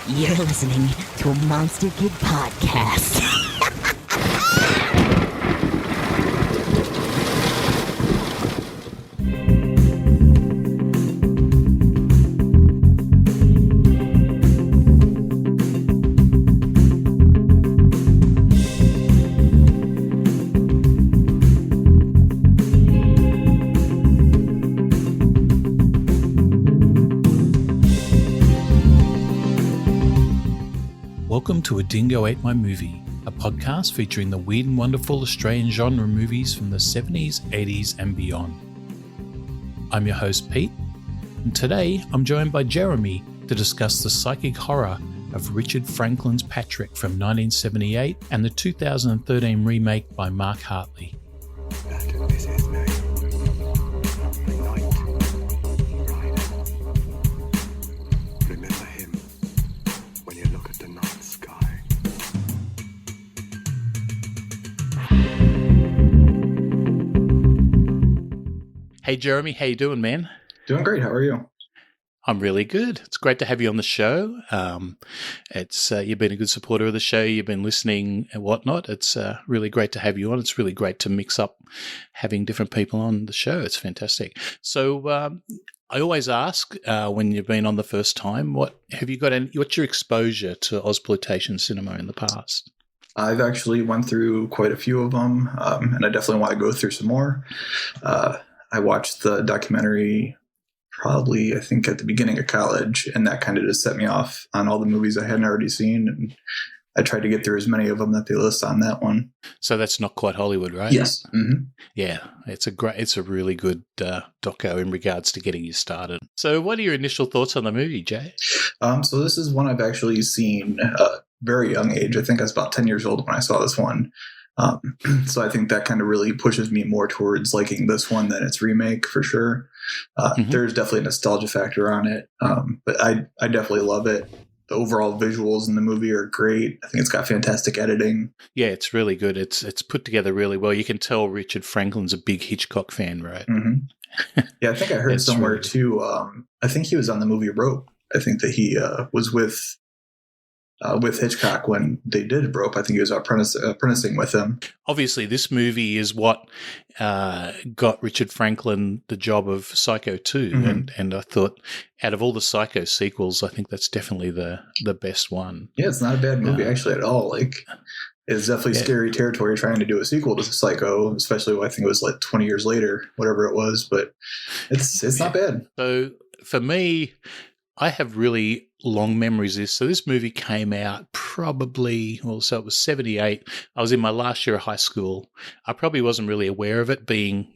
You're listening to a Monster Kid podcast. Welcome to A Dingo Ate My Movie, a podcast featuring the weird and wonderful Australian genre movies from the 70s, 80s and beyond. I'm your host Pete, and today I'm joined by Jeremy to discuss the psychic horror of Richard Franklin's Partrick from 1978 and the 2013 remake by Mark Hartley. Hey Jeremy, how you doing, man? Doing great. How are you? I'm really good. It's great to have you on the show. You've been a good supporter of the show. You've been listening and whatnot. It's really great to have you on. It's really great to mix up having different people on the show. It's fantastic. So I always ask when you've been on the first time, what's your exposure to Ozploitation cinema in the past? I've actually went through quite a few of them, and I definitely want to go through some more. I watched the documentary probably, I think, at the beginning of college, and that kind of just set me off on all the movies I hadn't already seen, and I tried to get through as many of them that they list on that one. So that's Not Quite Hollywood, right? Yes. Mm-hmm. Yeah, it's a really good doco in regards to getting you started. So what are your initial thoughts on the movie, Jay? So this is one I've actually seen at a very young age. I think I was about 10 years old when I saw this one. So I think that kind of really pushes me more towards liking this one than its remake for sure. There's definitely a nostalgia factor on it, but I definitely love it. The overall visuals in the movie are great. I think it's got fantastic editing. Yeah, it's really good. It's put together really well. You can tell Richard Franklin's a big Hitchcock fan, right? Mm-hmm. Yeah, I think I heard somewhere really too. I think he was on the movie Rope. I think that he was with Hitchcock when they did Rope. I think he was apprenticing with him. Obviously, this movie is what got Richard Franklin the job of Psycho 2. Mm-hmm. And I thought out of all the Psycho sequels, I think that's definitely the best one. Yeah, it's not a bad movie actually at all. Like, it's definitely scary territory trying to do a sequel to Psycho, especially I think it was like 20 years later, whatever it was. But it's not bad. So for me, I have really long memories of this. So this movie came out it was 78. I was in my last year of high school. I probably wasn't really aware of it being,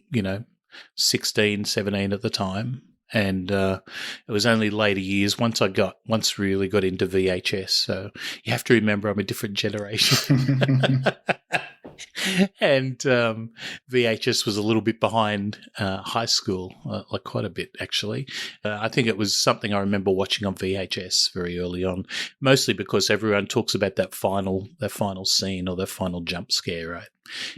16, 17 at the time. And it was only later years once really got into VHS. So you have to remember I'm a different generation. And VHS was a little bit behind high school, like quite a bit actually. I think it was something I remember watching on VHS very early on, mostly because everyone talks about that final scene or that final jump scare, right?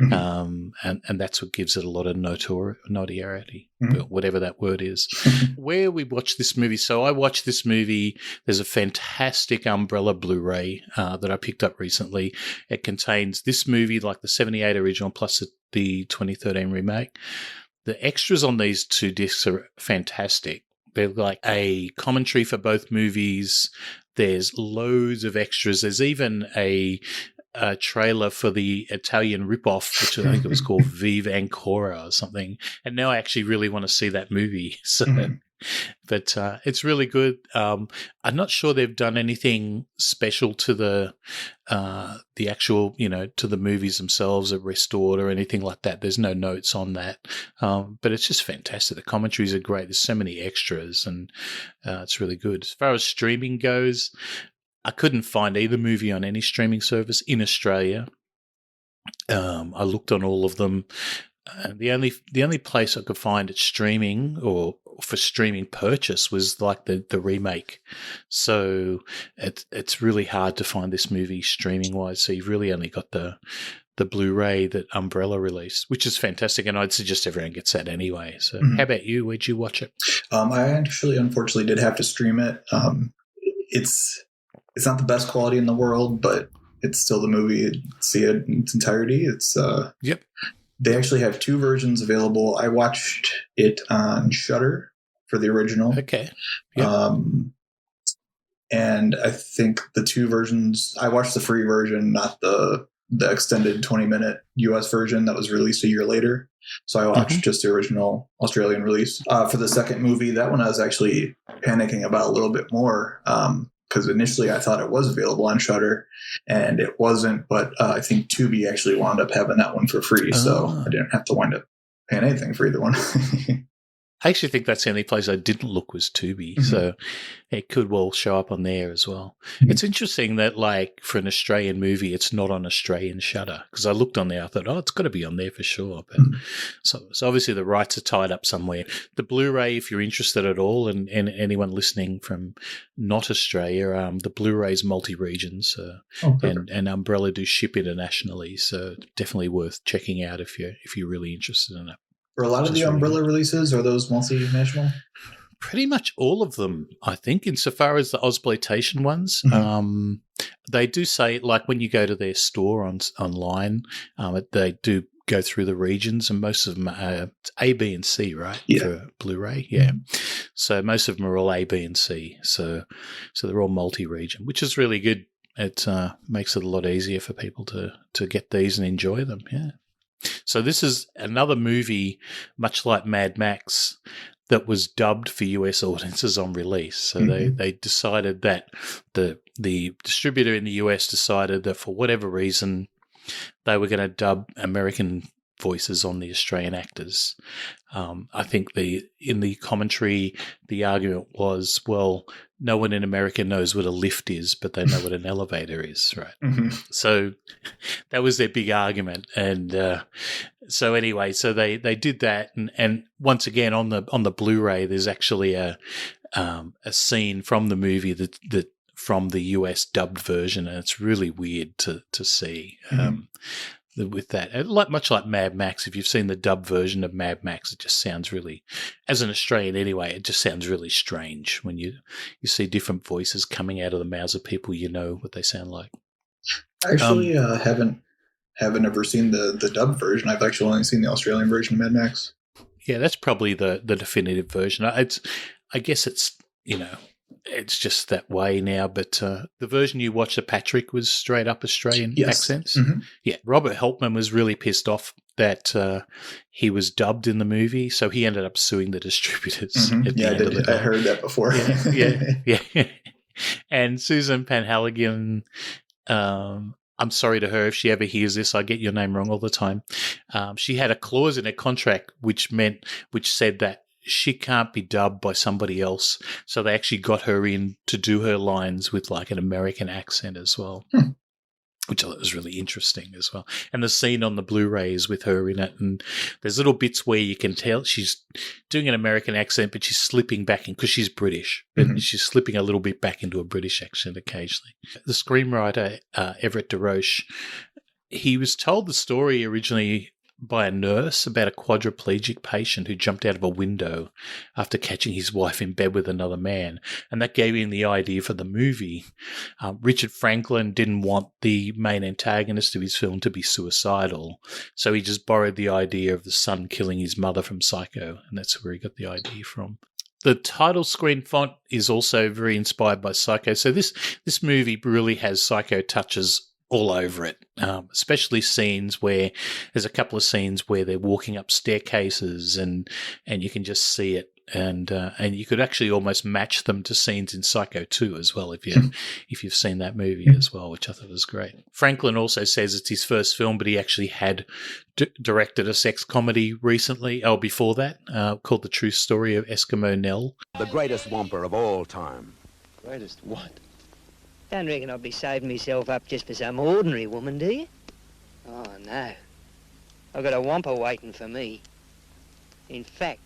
Mm-hmm. And that's what gives it a lot of notoriety, mm-hmm. whatever that word is. Where we watched this movie, so I watched this movie. There's a fantastic Umbrella Blu-ray that I picked up recently. It contains this movie, like the 78 original plus the 2013 remake. The extras on these two discs are fantastic. They're like a commentary for both movies. There's loads of extras. There's even a trailer for the Italian ripoff, which I think it was called Vive Ancora or something. And now I actually really want to see that movie. So, but it's really good. I'm not sure they've done anything special to the actual, to the movies themselves, or restored or anything like that. There's no notes on that. But it's just fantastic. The commentaries are great. There's so many extras, and it's really good. As far as streaming goes, I couldn't find either movie on any streaming service in Australia. I looked on all of them. The only place I could find it streaming or for streaming purchase was like the remake. So it's really hard to find this movie streaming wise. So you've really only got the Blu-ray that Umbrella released, which is fantastic, and I'd suggest everyone gets that anyway. So how about you? Where'd you watch it? I actually, unfortunately, did have to stream it. It's it's not the best quality in the world, but it's still the movie. See it in its entirety. It's Yep. They actually have 2 versions available. I watched it on Shudder for the original. Okay. Yep. And I think the 2 versions, I watched the free version, not the extended 20-minute US version that was released a year later. So I watched just the original Australian release. For the second movie, that one I was actually panicking about a little bit more, because initially I thought it was available on Shudder, and it wasn't. But I think Tubi actually wound up having that one for free, so I didn't have to wind up paying anything for either one. I actually think that's the only place I didn't look was Tubi, so it could well show up on there as well. It's interesting that, like, for an Australian movie, it's not on Australian Shudder, because I looked on there, I thought, it's got to be on there for sure. But so obviously the rights are tied up somewhere. The Blu-ray, if you're interested at all, and anyone listening from not Australia, the Blu-ray's multi-regions, and Umbrella do ship internationally, so definitely worth checking out if you're really interested in it. For a lot of the Umbrella releases, are those multinational? Pretty much all of them, I think, insofar as the Ozploitation ones. They do say, like, when you go to their store online, they do go through the regions, and most of them are A, B, and C, right? Yeah. For Blu-ray, yeah. So most of them are all A, B, and C. So they're all multi-region, which is really good. It makes it a lot easier for people to get these and enjoy them, yeah. So this is another movie, much like Mad Max, that was dubbed for US audiences on release. So they decided that the distributor in the US decided that for whatever reason they were going to dub American voices on the Australian actors. I think in the commentary, the argument was, well, no one in America knows what a lift is, but they know what an elevator is, right? So that was their big argument. And so anyway, so they did that. And once again, on the Blu-ray, there's actually a scene from the movie that from the US dubbed version, and it's really weird to see. With that, and much like Mad Max, if you've seen the dub version of Mad Max, it just sounds really, as an Australian anyway, it just sounds really strange when you see different voices coming out of the mouths of people you know what they sound like. I actually haven't ever seen the dub version. I've actually only seen the Australian version of Mad Max. Yeah, that's probably the definitive version. I guess it's, it's just that way now, but the version you watched of Partrick was straight up Australian accents. Yeah, Robert Helpman was really pissed off that he was dubbed in the movie, so he ended up suing the distributors. I heard that before. Yeah. And Susan Panhaligan, I'm sorry to her if she ever hears this. I get your name wrong all the time. She had a clause in her contract which said that she can't be dubbed by somebody else. So they actually got her in to do her lines with like an American accent as well, which I thought was really interesting as well. And the scene on the Blu-ray is with her in it. And there's little bits where you can tell she's doing an American accent, but she's slipping back in because she's British. But she's slipping a little bit back into a British accent occasionally. The screenwriter, Everett DeRoche, he was told the story originally by a nurse about a quadriplegic patient who jumped out of a window after catching his wife in bed with another man. And that gave him the idea for the movie. Richard Franklin didn't want the main antagonist of his film to be suicidal, so he just borrowed the idea of the son killing his mother from Psycho, and that's where he got the idea from. The title screen font is also very inspired by Psycho. So this movie really has Psycho touches all over it, especially scenes where there's a couple of scenes where they're walking up staircases and you can just see it, and you could actually almost match them to scenes in Psycho 2 as well if you've seen that movie as well, which I thought was great. Franklin also says it's his first film, but he actually had directed a sex comedy recently, before that, called The True Story of Eskimo Nell. The greatest whomper of all time. Greatest what? Don't reckon I'll be saving myself up just for some ordinary woman, do you? Oh, no. I've got a whomper waiting for me. In fact,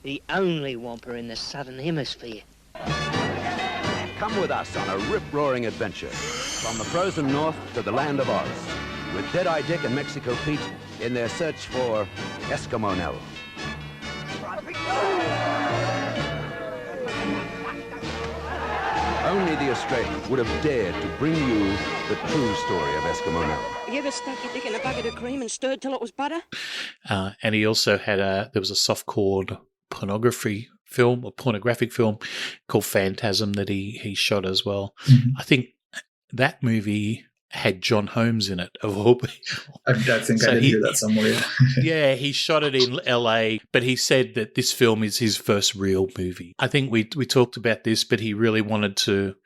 the only whomper in the Southern Hemisphere. Come with us on a rip-roaring adventure from the frozen north to the land of Oz, with Deadeye Dick and Mexico Pete in their search for Eskimo Nell. Only the Australians would have dared to bring you the true story of Eskimo Nell. You ever stuck your dick in a bucket of cream and stirred till it was butter? And he also had there was a soft-core pornographic film called Phantasm that he shot as well. Mm-hmm. I think that movie had John Holmes in it, of all people. I think So I did hear that somewhere. Yeah, he shot it in LA, but he said that this film is his first real movie. I think we talked about this, but he really wanted to,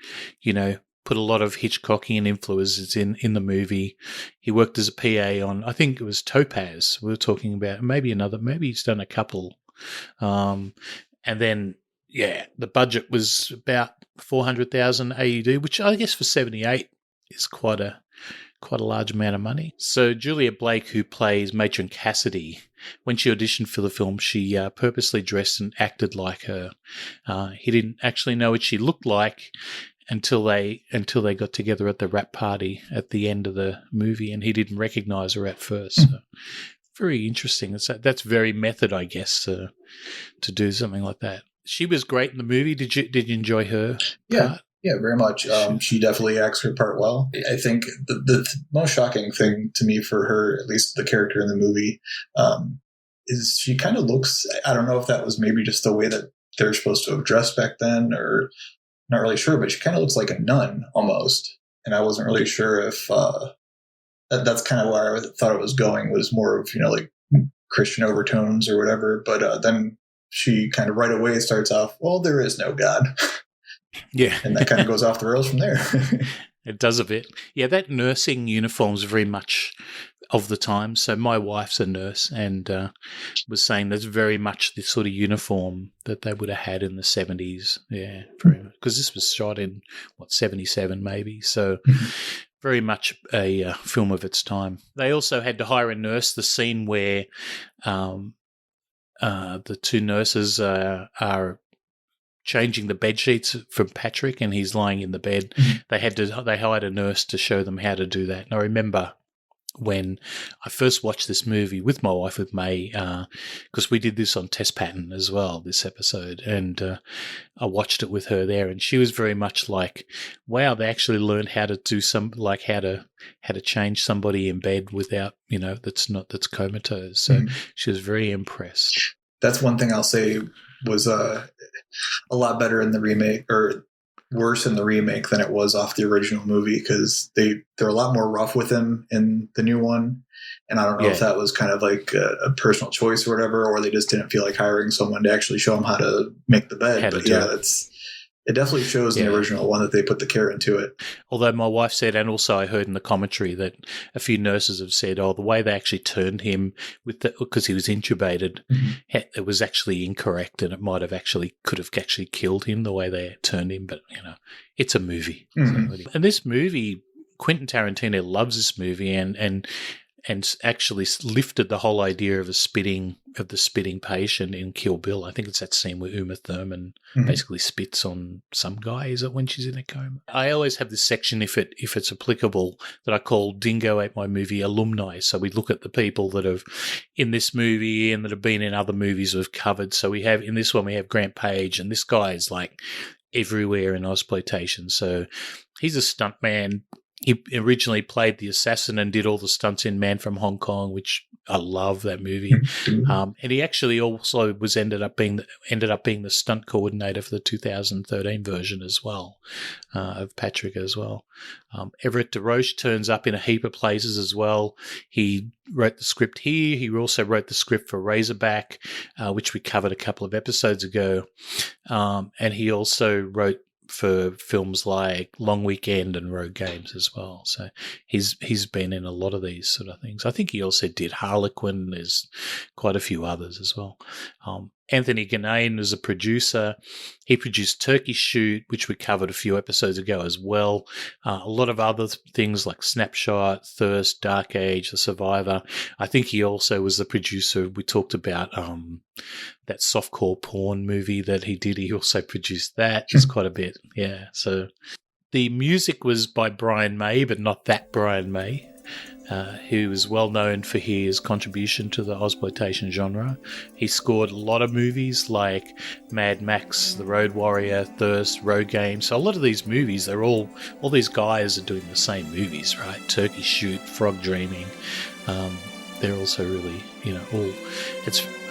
put a lot of Hitchcockian influences in the movie. He worked as a PA on, I think it was Topaz. We were talking about maybe he's done a couple. And then, the budget was about 400,000 AUD, which I guess for 78 is quite a large amount of money. So Julia Blake, who plays Matron Cassidy, when she auditioned for the film, she purposely dressed and acted like her. He didn't actually know what she looked like until they got together at the wrap party at the end of the movie, and he didn't recognize her at first. So very interesting. That's very method, I guess, to do something like that. She was great in the movie. Did you enjoy her part? Yeah, very much. She definitely acts her part well. I think the most shocking thing to me for her, at least the character in the movie, is she kind of looks, I don't know if that was maybe just the way that they're supposed to have dressed back then, or not really sure, but she kind of looks like a nun almost. And I wasn't really sure if that's kind of where I thought it was going, was more of, like Christian overtones or whatever. But then she kind of right away starts off, well, there is no God. Yeah. And that kind of goes off the rails from there. It does a bit. Yeah, that nursing uniform is very much of the time. So my wife's a nurse and was saying that's very much the sort of uniform that they would have had in the 70s. Yeah, very much. Because this was shot in, 77 maybe. So very much a film of its time. They also had to hire a nurse. The scene where the two nurses are changing the bed sheets from Partrick, and he's lying in the bed. They hired a nurse to show them how to do that. And I remember when I first watched this movie with my wife, with May, because we did this on Test Pattern as well, this episode, and I watched it with her there, and she was very much like, wow, they actually learned how to do how to change somebody in bed without, that's comatose. So she was very impressed. That's one thing I'll say was a lot better in the remake, or worse in the remake than it was off the original movie, because they're a lot more rough with him in the new one. And I don't know if that was kind of like a personal choice or whatever, or they just didn't feel like hiring someone to actually show them how to make the bed. But yeah, it definitely shows in the original one that they put the care into it. Although my wife said, and also I heard in the commentary that a few nurses have said, the way they actually turned him because he was intubated, it was actually incorrect, and it could have actually killed him the way they turned him. But it's a movie, and this movie, Quentin Tarantino loves this movie, and actually lifted the whole idea of the spitting patient in Kill Bill. I think it's that scene where Uma Thurman basically spits on some guy. Is it when she's in a coma? I always have this section, if it's applicable, that I call Dingo Ate My Movie Alumni. So we look at the people that have in this movie and that have been in other movies we've covered. So in this one we have Grant Page, and this guy is like everywhere in Ozploitation. So he's a stuntman. He originally played the assassin and did all the stunts in Man from Hong Kong, which I love that movie. And he actually also ended up being the stunt coordinator for the 2013 version as well, of Partrick as well. Everett DeRoche turns up in a heap of places as well. He wrote the script here. He also wrote the script for Razorback, which we covered a couple of episodes ago. And he also wrote for films like Long Weekend and Road Games as well. So he's been in a lot of these sort of things. I think he also did Harlequin. There's quite a few others as well. Anthony Ganane was a producer. He produced Turkey Shoot, which we covered a few episodes ago as well. A lot of other things like Snapshot, Thirst, Dark Age, The Survivor. I think he also was the producer. We talked about that softcore porn movie that he did. He also produced that. It's quite a bit, yeah. So the music was by Brian May, but not that Brian May. who was well known for his contribution to the Ozploitation genre. He scored a lot of movies like Mad Max, The Road Warrior, Thirst, Road Game. So a lot of these movies, they're all these guys are doing the same movies, right? Turkey Shoot, Frog Dreaming. They're also really, all.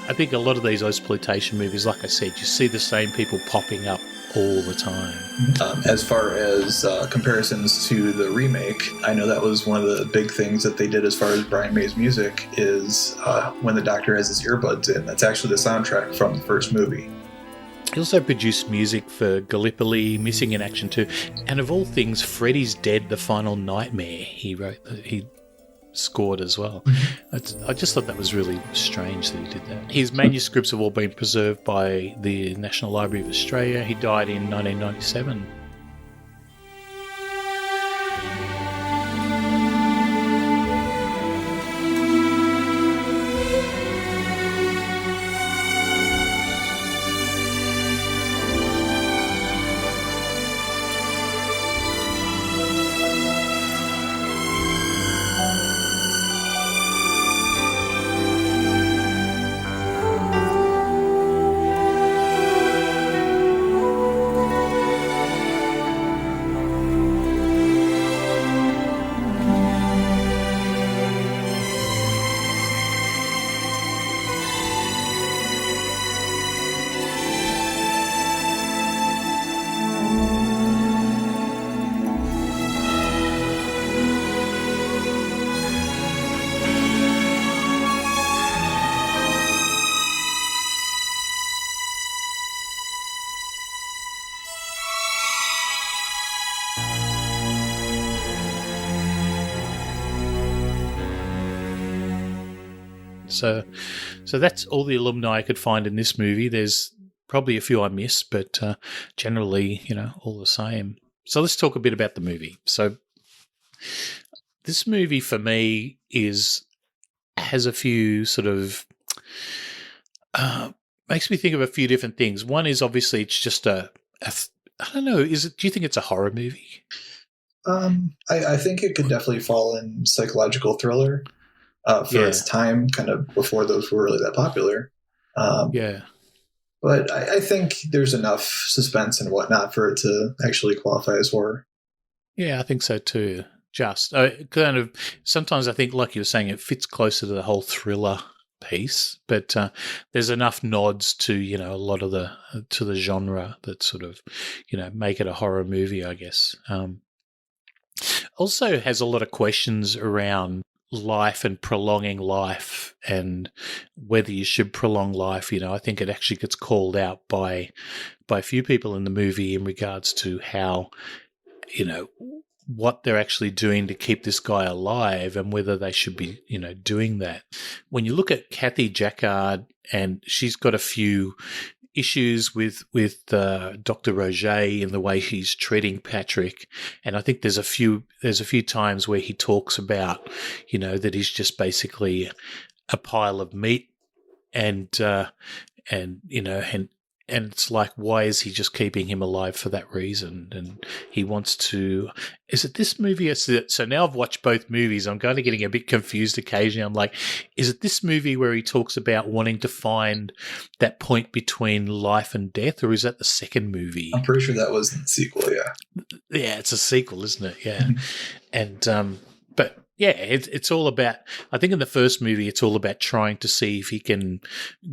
I think a lot of these Ozploitation movies, like I said, you see the same people popping up all the time. As far as comparisons to the remake, I know that was one of the big things that they did as far as Brian May's music is when the Doctor has his earbuds in. That's actually the soundtrack from the first movie. He also produced music for Gallipoli, Missing in Action 2, and of all things, Freddy's Dead, The Final Nightmare. He scored as well. I just thought that was really strange that he did that. His manuscripts have all been preserved by the National Library of Australia. He died in 1997. So that's all the alumni I could find in this movie. There's probably a few I missed, but generally, all the same. So let's talk a bit about the movie. So this movie for me has a few sort of makes me think of a few different things. One is obviously it's just I don't know. Do you think it's a horror movie? I think it could definitely fall in psychological thriller. For its time, kind of before those were really that popular. But I think there's enough suspense and whatnot for it to actually qualify as horror. Yeah, I think so too. Just kind of sometimes I think, like you were saying, it fits closer to the whole thriller piece, but there's enough nods to a lot of the genre that sort of make it a horror movie, I guess. Also has a lot of questions around life and prolonging life and whether you should prolong life. I think it actually gets called out by a few people in the movie in regards to how, what they're actually doing to keep this guy alive and whether they should be, doing that. When you look at Kathy Jacquard, and she's got a few issues with Dr. Roger and the way he's treating Partrick, and I think there's a few times where he talks about that he's just basically a pile of meat, and it's like, why is he just keeping him alive for that reason? And he wants to. Is it this movie? So now I've watched both movies. I'm kind of getting a bit confused occasionally. I'm like, is it this movie where he talks about wanting to find that point between life and death, or is that the second movie? I'm pretty sure that was the sequel. Yeah. Yeah, it's a sequel, isn't it? Yeah, and but. Yeah, it's all about. I think in the first movie, it's all about trying to see if he can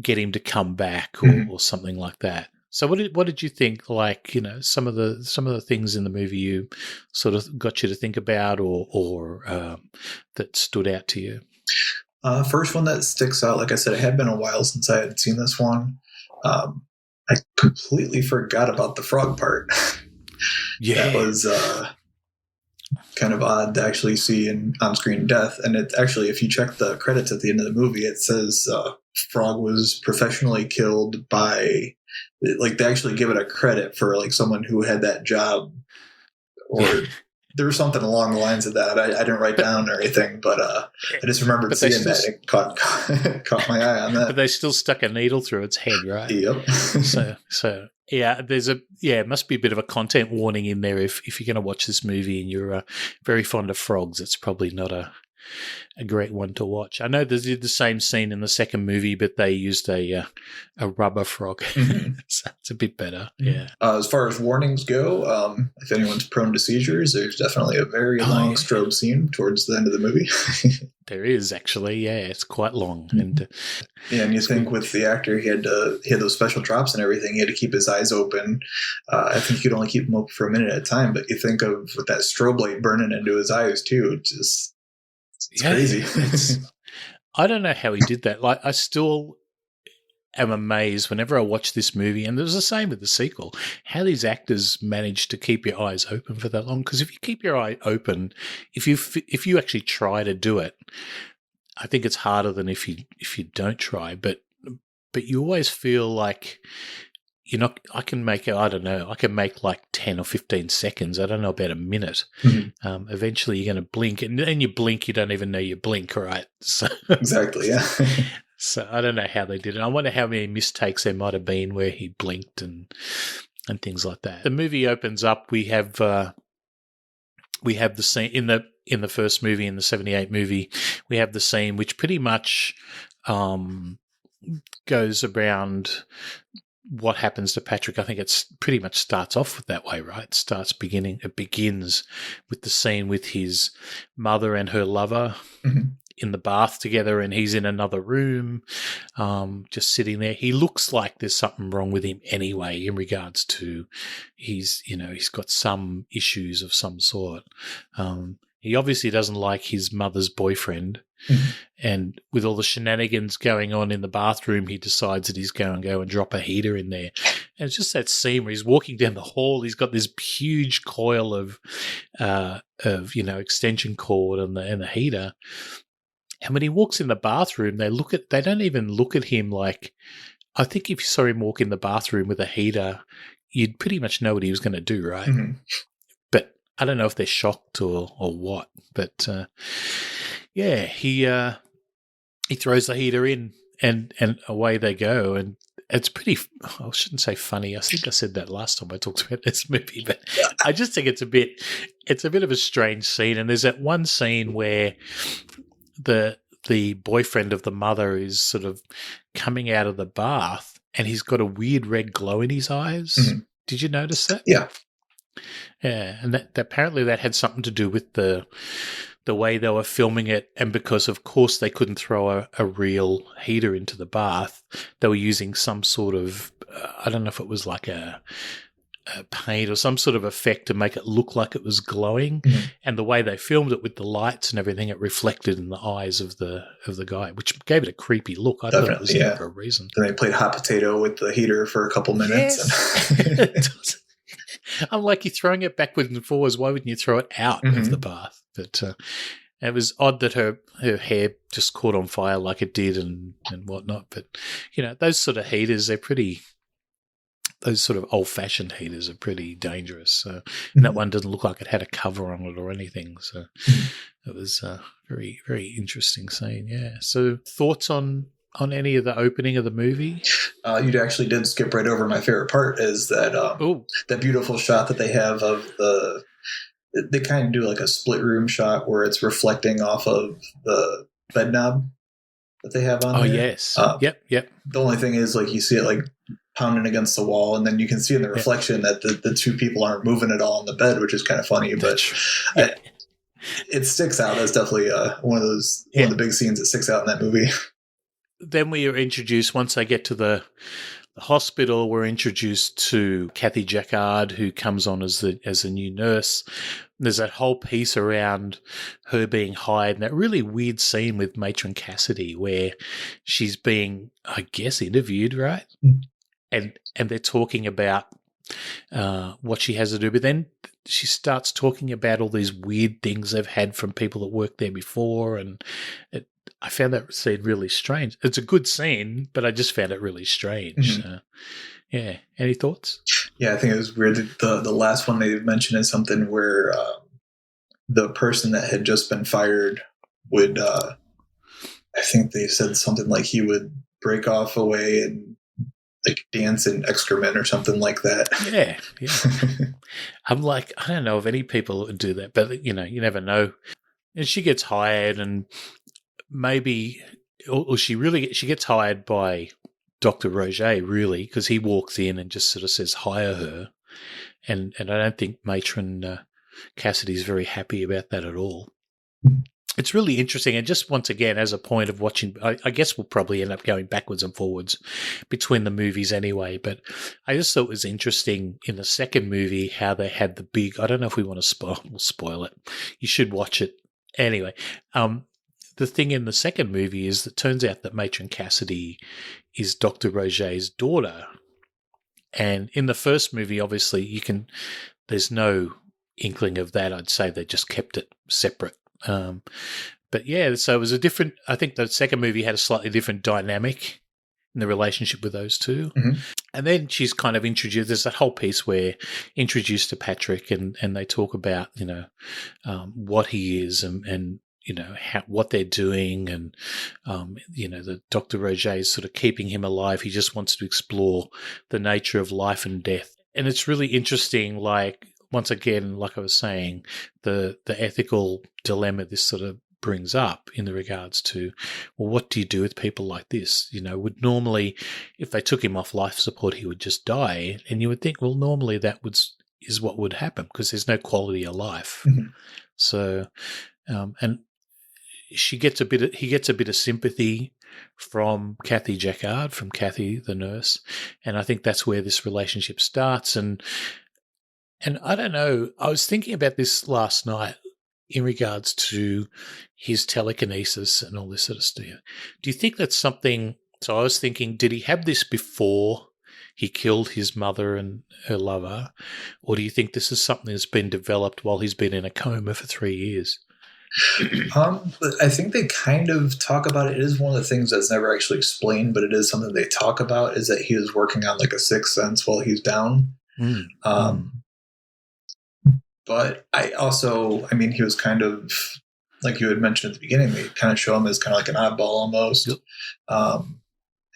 get him to come back or something like that. So, what did you think? Like, some of the things in the movie you sort of got you to think about, or that stood out to you. First one that sticks out. Like I said, it had been a while since I had seen this one. I completely forgot about the frog part. Yeah, that was. Kind of odd to actually see in on-screen death. And it actually, if you check the credits at the end of the movie, it says Frog was professionally killed by, like, they actually give it a credit for like someone who had that job, or there was something along the lines of that. I didn't write down or anything, but I just remembered seeing that. It caught my eye on that. But they still stuck a needle through its head, right? Yep. So yeah, it must be a bit of a content warning in there if you're going to watch this movie and you're very fond of frogs. It's probably not a great one to watch. I know they did the same scene in the second movie, but they used a rubber frog, so it's a bit better. Yeah. As far as warnings go, if anyone's prone to seizures, there's definitely a very long strobe scene towards the end of the movie. There is actually, yeah, it's quite long, and and you think with the actor, he had those special drops and everything. He had to keep his eyes open. I think you could only keep them open for a minute at a time. But you think of with that strobe light burning into his eyes too. It's crazy. I don't know how he did that. Like, I still am amazed whenever I watch this movie, and it was the same with the sequel, how these actors managed to keep your eyes open for that long. Because if you keep your eye open, if you actually try to do it, I think it's harder than if you don't try. But you always feel like you're not. I can make like 10 or 15 seconds. I don't know about a minute. Eventually, you're going to blink, and then you blink. You don't even know you blink, right? So Exactly. Yeah. So I don't know how they did it. I wonder how many mistakes there might have been where he blinked and things like that. The movie opens up. We have the scene in the first movie, in the 78 movie. We have the scene which pretty much goes around what happens to Partrick. I think it's pretty much starts off with that way, right? It begins with the scene with his mother and her lover in the bath together, and he's in another room, just sitting there. He looks like there's something wrong with him anyway, in regards to he's got some issues of some sort. He obviously doesn't like his mother's boyfriend, and with all the shenanigans going on in the bathroom, he decides that he's going to go and drop a heater in there. And it's just that scene where he's walking down the hall. He's got this huge coil of extension cord and the heater. And when he walks in the bathroom, they don't even look at him like, I think if you saw him walk in the bathroom with a heater, you'd pretty much know what he was going to do, right? But I don't know if they're shocked or what. But he throws the heater in and away they go. And it's pretty, I shouldn't say funny. I think I said that last time I talked about this movie, but I just think it's a bit of a strange scene. And there's that one scene where the boyfriend of the mother is sort of coming out of the bath, and he's got a weird red glow in his eyes. Did you notice that? Yeah. Yeah, and that apparently that had something to do with the way they were filming it, and because of course they couldn't throw a real heater into the bath, they were using some sort of I don't know if it was like a paint or some sort of effect to make it look like it was glowing, and the way they filmed it with the lights and everything, it reflected in the eyes of the guy, which gave it a creepy look. I thought it was there for a reason. And they played hot potato with the heater for a couple minutes. Yes. I'm like, you're throwing it backwards and forwards. Why wouldn't you throw it out of the bath? But it was odd that her hair just caught on fire like it did and whatnot. But those sort of heaters, those sort of old-fashioned heaters are pretty dangerous. So, and that one didn't look like it had a cover on it or anything. So it was a very, very interesting scene, yeah. So thoughts on any of the opening of the movie? You actually did skip right over my favorite part, is that that beautiful shot that they have of they kind of do like a split room shot where it's reflecting off of the bed knob that they have on there. Yes. Yep. The only thing is, like, you see it like pounding against the wall, and then you can see in the reflection that the two people aren't moving at all in the bed, which is kind of funny. But it sticks out. That's definitely one of the big scenes that sticks out in that movie. Then we are introduced, once they get to the hospital, we're introduced to Kathy Jacquard, who comes on as a new nurse. There's that whole piece around her being hired, and that really weird scene with Matron Cassidy where she's being, I guess, interviewed, right? And they're talking about what she has to do, but then she starts talking about all these weird things they've had from people that worked there before, and I found that scene really strange. It's a good scene, but I just found it really strange. Yeah. Any thoughts? Yeah, I think it was weird. The last one they mentioned is something where the person that had just been fired would, I think they said something like he would break off away and like dance in excrement or something like that. Yeah. I'm like, I don't know of any people that would do that, but you never know. and she gets hired, and maybe, or she gets hired by Dr. Roger, really, because he walks in and just sort of says, hire her. And I don't think Matron Cassidy's very happy about that at all. It's really interesting. And just once again, as a point of watching, I guess we'll probably end up going backwards and forwards between the movies anyway. But I just thought it was interesting in the second movie how they had the big, I don't know if we want to spoil it. You should watch it. Anyway, the thing in the second movie is that it turns out that Matron Cassidy is Dr. Roger's daughter. And in the first movie, obviously, there's no inkling of that. I'd say they just kept it separate. But yeah, so it was I think the second movie had a slightly different dynamic in the relationship with those two. Mm-hmm. And then she's kind of introduced, there's that whole piece where introduced to Partrick and they talk about, what he is and what they're doing and, the Dr. Roger is sort of keeping him alive. He just wants to explore the nature of life and death. And it's really interesting, once again, like I was saying, the ethical dilemma this sort of brings up in the regards to, well, what do you do with people like this? Would normally, if they took him off life support, he would just die. And you would think, well, normally that is what would happen because there's no quality of life. Mm-hmm. So, and he gets a bit of sympathy from Kathy Jacquard, from Kathy, the nurse. And I think that's where this relationship starts. And I don't know, I was thinking about this last night in regards to his telekinesis and all this sort of stuff. Do you think that's something, so I was thinking, did he have this before he killed his mother and her lover? Or do you think this is something that's been developed while he's been in a coma for 3 years? I think they kind of talk about it. It is one of the things that's never actually explained, but it is something they talk about, is that he was working on like a sixth sense while he's down. But he was kind of, like you had mentioned at the beginning, they kind of show him as kind of like an oddball almost. Yep.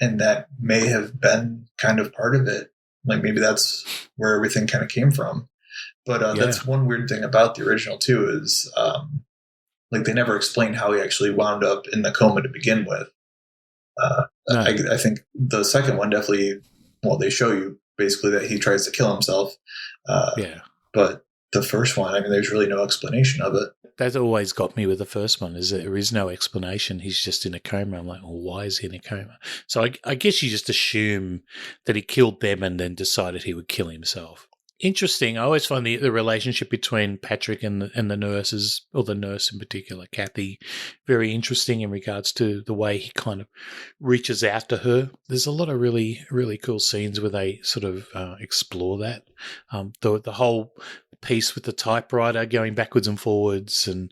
And that may have been kind of part of it. Like maybe that's where everything kind of came from. But that's one weird thing about the original too is they never explained how he actually wound up in the coma to begin with. No. I think the second one definitely, they show you basically that he tries to kill himself. But the first one, there's really no explanation of it. That always got me with the first one, is that there is no explanation. He's just in a coma. I'm like, well, why is he in a coma? So I guess you just assume that he killed them and then decided he would kill himself. Interesting. I always find the relationship between Partrick and the nurses, or the nurse in particular, Kathy, very interesting in regards to the way he kind of reaches out to her. There's a lot of really, really cool scenes where they sort of explore that. The whole piece with the typewriter going backwards and forwards and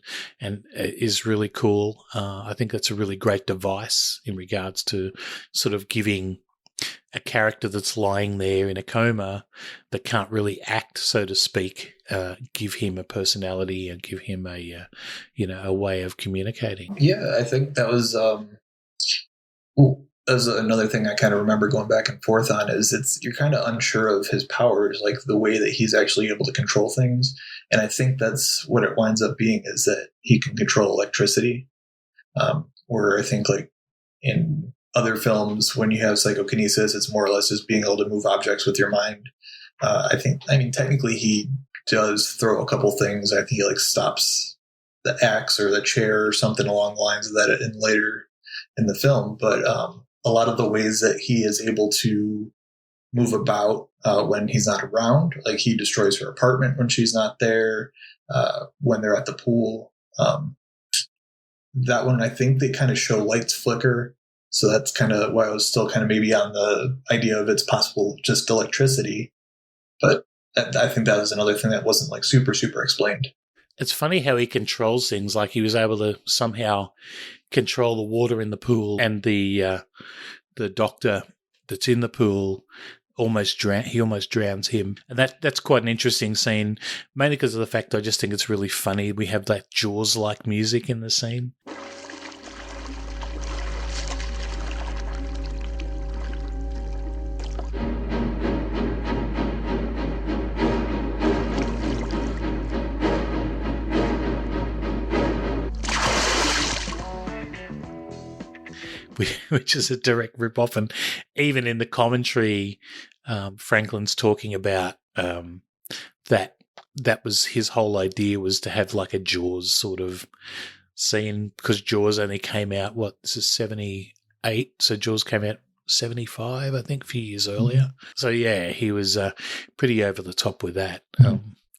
is really cool. I think that's a really great device in regards to sort of giving a character that's lying there in a coma that can't really act, so to speak, give him a personality and give him a way of communicating. Yeah, I think that was that's another thing I kind of remember going back and forth on, is you're kind of unsure of his powers, like the way that he's actually able to control things. And I think that's what it winds up being, is that he can control electricity. Where I think like in other films, when you have psychokinesis, it's more or less just being able to move objects with your mind. Technically he does throw a couple things. I think he stops the axe or the chair or something along the lines of that in later in the film. But a lot of the ways that he is able to move about when he's not around, like he destroys her apartment when she's not there, when they're at the pool. That one, I think they kind of show lights flicker. So that's kind of why I was still kind of maybe on the idea of it's possible just electricity. But I think that was another thing that wasn't super, super explained. It's funny how he controls things. Like he was able to somehow control the water in the pool, and the doctor that's in the pool almost drowns him. And that's quite an interesting scene, mainly because of the fact I just think it's really funny. We have that Jaws-like music in the scene. which is a direct rip-off. And even in the commentary, Franklin's talking about that was his whole idea, was to have like a Jaws sort of scene, because Jaws only came out, this is 78, so Jaws came out 75, I think, a few years earlier. So yeah, he was pretty over the top with that.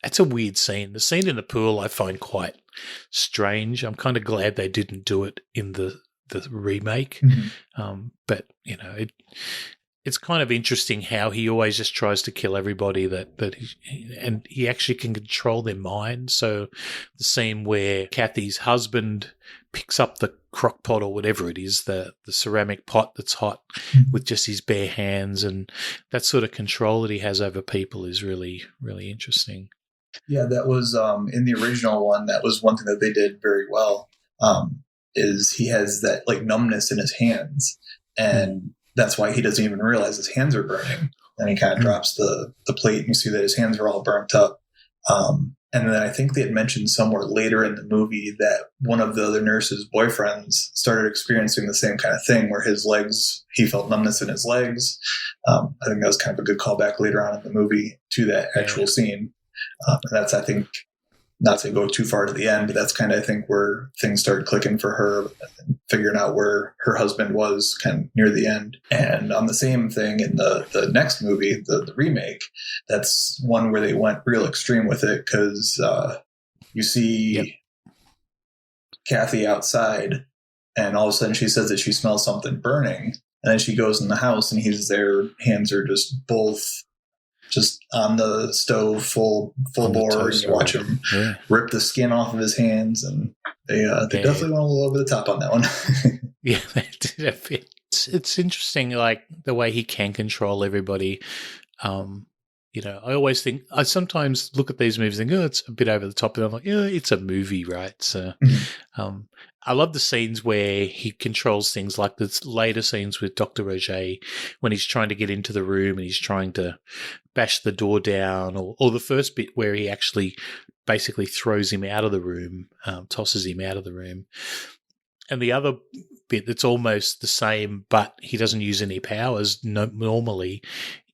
That's a weird scene. The scene in the pool I find quite strange. I'm kind of glad they didn't do it in the remake. But you know, it's kind of interesting how he always just tries to kill everybody and he actually can control their mind. So the scene where Kathy's husband picks up the crock pot or whatever it is, the ceramic pot that's hot, with just his bare hands, and that sort of control that he has over people is really, really interesting. Yeah, that was in the original one. That was one thing that they did very well. Is he has that like numbness in his hands, and that's why he doesn't even realize his hands are burning. And he kind of drops the plate, and you see that his hands are all burnt up. And then I think they had mentioned somewhere later in the movie that one of the other nurse's boyfriends started experiencing the same kind of thing, where his legs, he felt numbness in his legs. I think that was kind of a good callback later on in the movie to that actual scene. And that's, I think, not to go too far to the end, but that's kind of, I think, where things started clicking for her, figuring out where her husband was kind of near the end. And on the same thing in the next movie, the remake, that's one where they went real extreme with it, because you see Kathy outside, and all of a sudden she says that she smells something burning, and then she goes in the house, and he's there, hands are just both just on the stove, full bore, and you watch him rip the skin off of his hands, and they definitely went a little over the top on that one. Yeah, they did a bit. It's interesting, like the way he can control everybody. You know, I always think, I sometimes look at these movies and think, it's a bit over the top, and I'm like, yeah, it's a movie, right? So, I love the scenes where he controls things, like the later scenes with Dr. Roger, when he's trying to get into the room and he's trying to bash the door down, or the first bit where he actually basically throws him out of the room, tosses him out of the room. And the other bit that's almost the same, but he doesn't use any powers normally,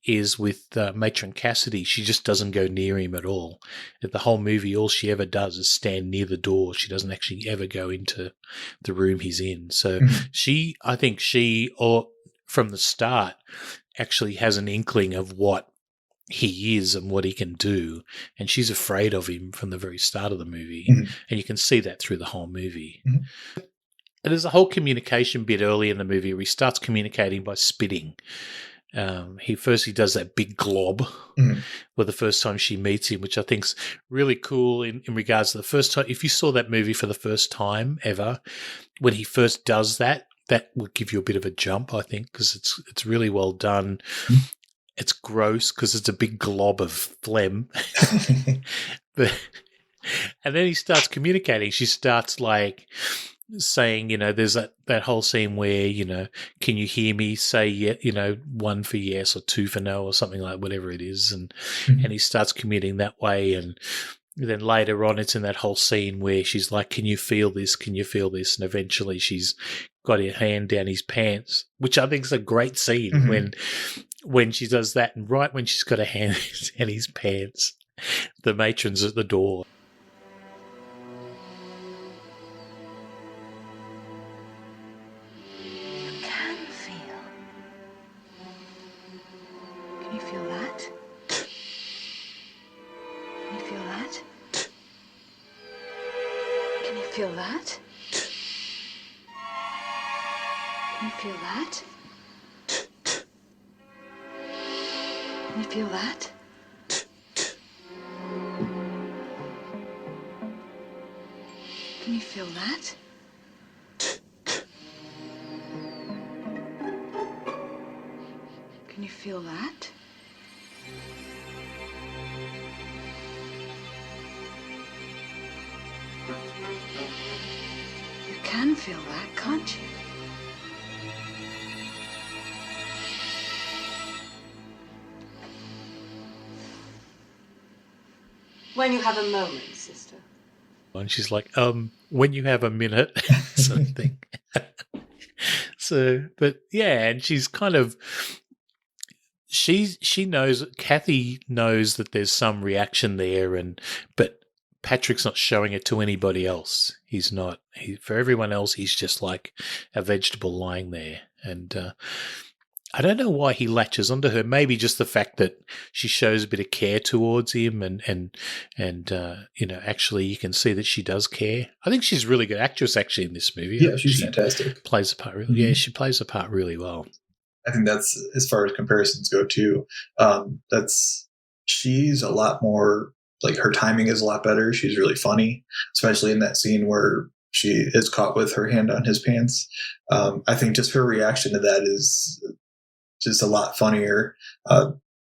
is with Matron Cassidy. She just doesn't go near him at all. The whole movie, all she ever does is stand near the door. She doesn't actually ever go into the room he's in. So I think she, or from the start, actually has an inkling of what he is and what he can do, and she's afraid of him from the very start of the movie. And you can see that through the whole movie. And there's a whole communication bit early in the movie where he starts communicating by spitting. He does that big glob where the first time she meets him, which I think's really cool in regards to the first time. If you saw that movie for the first time ever, when he first does that would give you a bit of a jump, I think, because it's really well done. It's gross because it's a big glob of phlegm. And then he starts communicating. She starts like saying, you know, there's that whole scene where, you know, can you hear me say, you know, 1 for yes or 2 for no or something, like whatever it is. And he starts commuting that way. And then later on, it's in that whole scene where she's like, can you feel this? Can you feel this? And eventually she's got her hand down his pants, which I think is a great scene when she does that. And right when she's got her hand down his pants, the matron's at the door. Feel that? Can you feel that? Can you feel that? Can you feel that? Can you feel that? You can feel that, can't you? When you have a moment, sister. And she's like, when you have a minute, sort of thing. So, but yeah, and she's kind of she knows, Kathy knows that there's some reaction there, but Patrick's not showing it to anybody else. He's not. For everyone else, he's just like a vegetable lying there, and I don't know why he latches onto her. Maybe just the fact that she shows a bit of care towards him, and actually you can see that she does care. I think she's a really good actress actually in this movie. Yeah, she's fantastic. Plays the part really. Yeah, she plays the part really well. I think that's, as far as comparisons go too. She's a lot more, like, her timing is a lot better. She's really funny, especially in that scene where she is caught with her hand on his pants. I think just her reaction to that is just a lot funnier.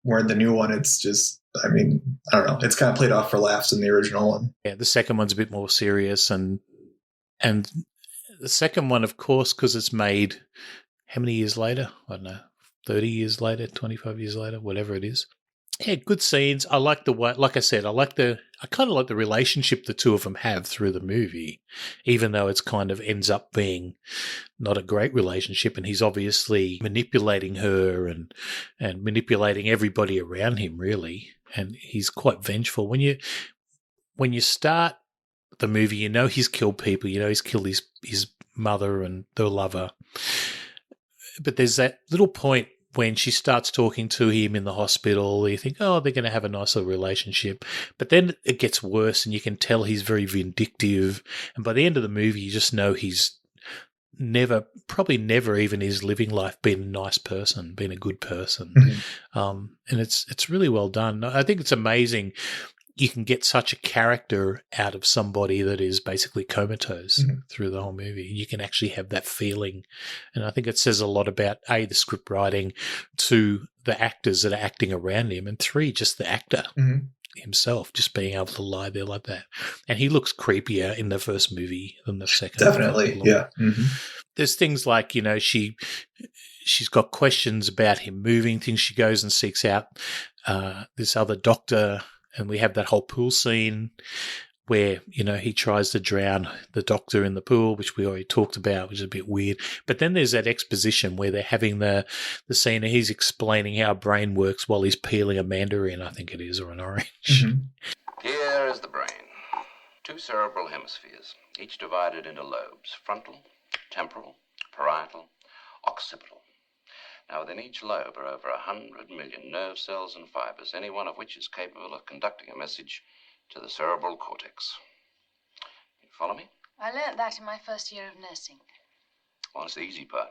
Where in the new one, it's just, I don't know. It's kind of played off for laughs in the original one. Yeah, the second one's a bit more serious, and the second one, of course, because it's made how many years later? I don't know, 30 years later, 25 years later, whatever it is. Yeah, good scenes. I like the way, like I said, I kind of like the relationship the two of them have through the movie, even though it's kind of ends up being not a great relationship, and he's obviously manipulating her and manipulating everybody around him, really, and he's quite vengeful. When you start the movie, you know he's killed people, you know he's killed his mother and the lover, but there's that little point when she starts talking to him in the hospital, you think, oh, they're going to have a nice little relationship. But then it gets worse, and you can tell he's very vindictive. And by the end of the movie, you just know he's probably never even in his living life been a nice person, been a good person. Mm-hmm. And it's really well done. I think it's amazing you can get such a character out of somebody that is basically comatose through the whole movie. You can actually have that feeling. And I think it says a lot about, A, the script writing, 2, the actors that are acting around him, and 3, just the actor himself, just being able to lie there like that. And he looks creepier in the first movie than the second. Definitely, yeah. Mm-hmm. There's things like, she's got questions about him moving, things she goes and seeks out this other doctor. And we have that whole pool scene where, he tries to drown the doctor in the pool, which we already talked about, which is a bit weird. But then there's that exposition where they're having the scene and he's explaining how a brain works while he's peeling a mandarin, I think it is, or an orange. Mm-hmm. Here is the brain. 2 cerebral hemispheres, each divided into lobes: frontal, temporal, parietal, occipital. Now, within each lobe are over 100 million nerve cells and fibers, any one of which is capable of conducting a message to the cerebral cortex. You follow me? I learnt that in my first year of nursing. Well, it's the easy part.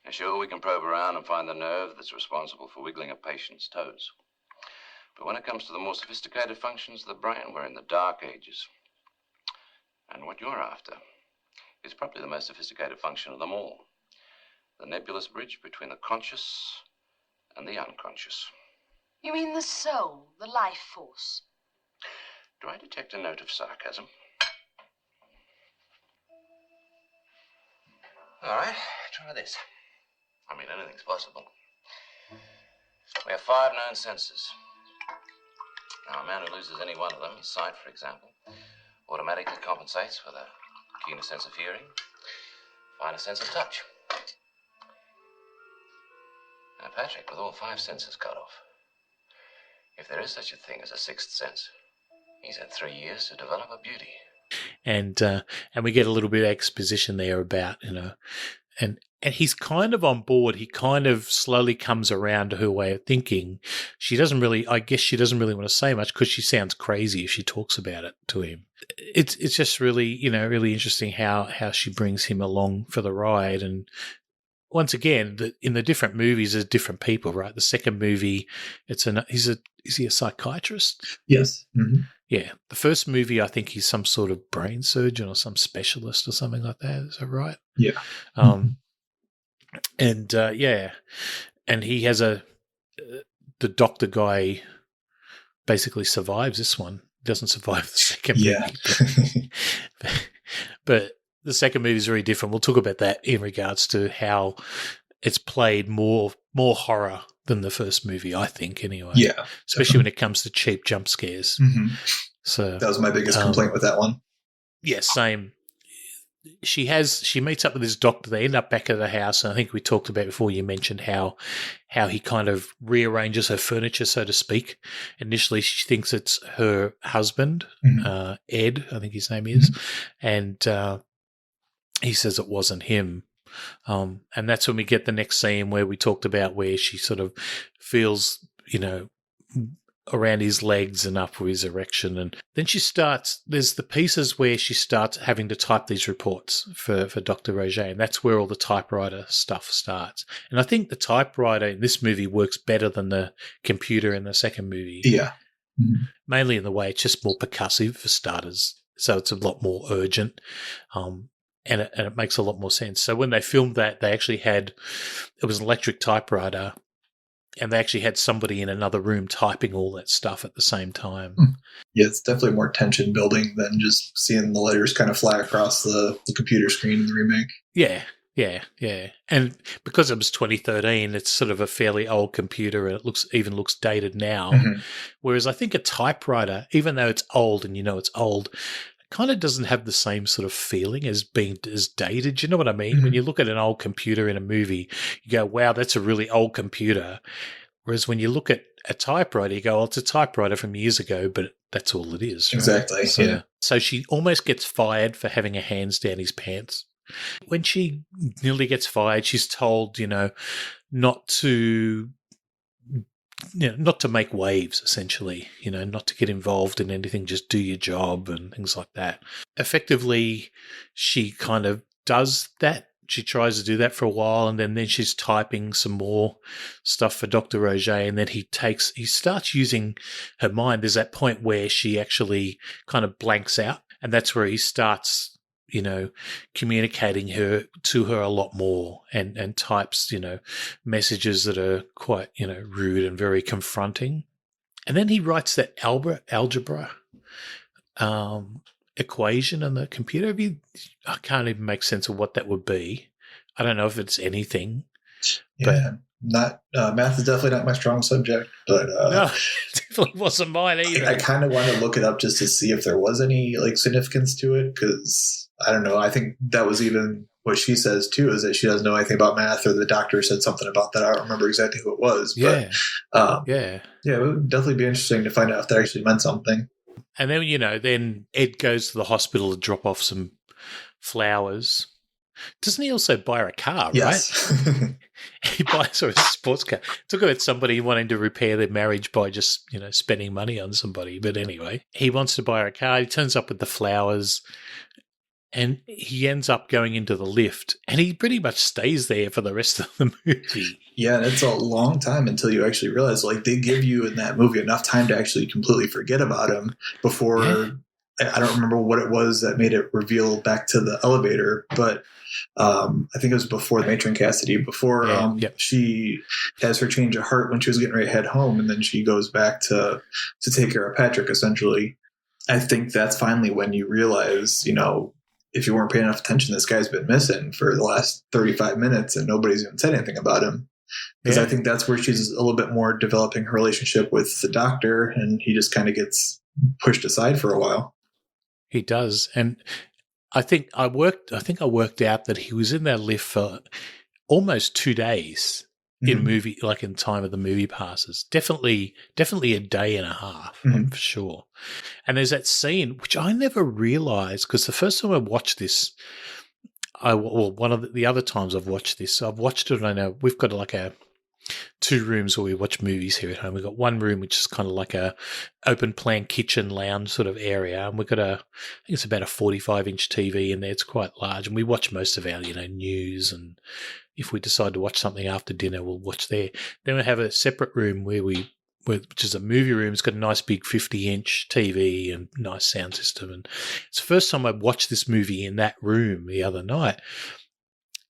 Now, sure, we can probe around and find the nerve that's responsible for wiggling a patient's toes. But when it comes to the more sophisticated functions of the brain, we're in the dark ages. And what you're after is probably the most sophisticated function of them all. The nebulous bridge between the conscious and the unconscious. You mean the soul, the life force? Do I detect a note of sarcasm? All right, try this. Anything's possible. We have 5 known senses. Now, a man who loses any one of them, his sight, for example, automatically compensates with a keener sense of hearing, finer sense of touch. Now, Partrick, with all 5 senses cut off, if there is such a thing as a 6th sense, he's had 3 years to develop a beauty. And we get a little bit of exposition there about, and he's kind of on board. He kind of slowly comes around to her way of thinking. I guess she doesn't really want to say much because she sounds crazy if she talks about it to him. It's just really, really interesting how she brings him along for the ride. And once again, in the different movies, there's different people, right? The second movie, is he a psychiatrist? Yes. Mm-hmm. Yeah. The first movie, I think he's some sort of brain surgeon or some specialist or something like that. Is that right? Yeah. And he has the doctor guy basically survives this one. Doesn't survive the second movie. But the second movie is very different. We'll talk about that in regards to how it's played more horror than the first movie, I think, anyway. Yeah. Especially when it comes to cheap jump scares. Mm-hmm. So that was my biggest complaint with that one. Yeah, same. she meets up with this doctor. They end up back at the house, and I think we talked about before. You mentioned how he kind of rearranges her furniture, so to speak. Initially, she thinks it's her husband, Ed, I think his name is, and he says it wasn't him. And that's when we get the next scene where we talked about where she sort of feels, around his legs and up with his erection. And then there's the pieces where she starts having to type these reports for Dr. Roger, and that's where all the typewriter stuff starts. And I think the typewriter in this movie works better than the computer in the second movie. Yeah. Mm-hmm. Mainly in the way it's just more percussive for starters, so it's a lot more urgent. And it makes a lot more sense. So when they filmed that, they actually it was an electric typewriter, and they actually had somebody in another room typing all that stuff at the same time. Yeah, it's definitely more tension building than just seeing the letters kind of fly across the computer screen in the remake. Yeah. And because it was 2013, it's sort of a fairly old computer, and it looks dated now. Whereas I think a typewriter, even though it's old and it's old, kind of doesn't have the same sort of feeling as being as dated. You know what I mean? When you look at an old computer in a movie, you go, wow, that's a really old computer. Whereas when you look at a typewriter, you go, oh, it's a typewriter from years ago, but that's all it is. Right? Exactly. So she almost gets fired for having her hands down his pants. When she nearly gets fired, she's told, not to make waves, essentially, not to get involved in anything, just do your job and things like that. Effectively, she kind of does that. She tries to do that for a while, and then she's typing some more stuff for Dr. Roger, and then he starts using her mind. There's that point where she actually kind of blanks out, and that's where he starts communicating to her a lot more, and types, messages that are quite, rude and very confronting. And then he writes that algebra equation on the computer. I can't even make sense of what that would be. I don't know if it's anything. Yeah, math is definitely not my strong subject, but no, it definitely wasn't mine either. I kind of wanted to look it up just to see if there was any significance to it, because I don't know. I think that was even what she says too, is that she doesn't know anything about math, or the doctor said something about that. I don't remember exactly who it was. But, yeah, it would definitely be interesting to find out if that actually meant something. And then, then Ed goes to the hospital to drop off some flowers. Doesn't he also buy her a car, yes. Right? He buys her a sports car. Talk about somebody wanting to repair their marriage by just, spending money on somebody. But anyway, he wants to buy her a car. He turns up with the flowers, and he ends up going into the lift, and he pretty much stays there for the rest of the movie. Yeah, and it's a long time until you actually realize, they give you in that movie enough time to actually completely forget about him before. Yeah. I don't remember what it was that made it reveal back to the elevator, but I think it was before Matron Cassidy, before she has her change of heart when she was getting ready to head home, and then she goes back to take care of Partrick, essentially. I think that's finally when you realize, if you weren't paying enough attention, this guy's been missing for the last 35 minutes and nobody's even said anything about him. Because I think that's where she's a little bit more developing her relationship with the doctor, and he just kind of gets pushed aside for a while. He does. And I think I worked out that he was in that lift for almost 2 days in movie, in time of the movie passes. Definitely a day and a half, for sure. And there's that scene, which I never realized, because the first time I watched this, one of the other times I've watched this, I've watched it, and I know we've got two rooms where we watch movies here at home. We've got one room which is kind of like a open plan kitchen lounge sort of area, and we've got I think it's about a 45-inch TV in there. It's quite large, and we watch most of our news, and if we decide to watch something after dinner, we'll watch there. Then we have a separate room which is a movie room. It's got a nice big 50-inch TV and nice sound system, and it's the first time I watched this movie in that room the other night.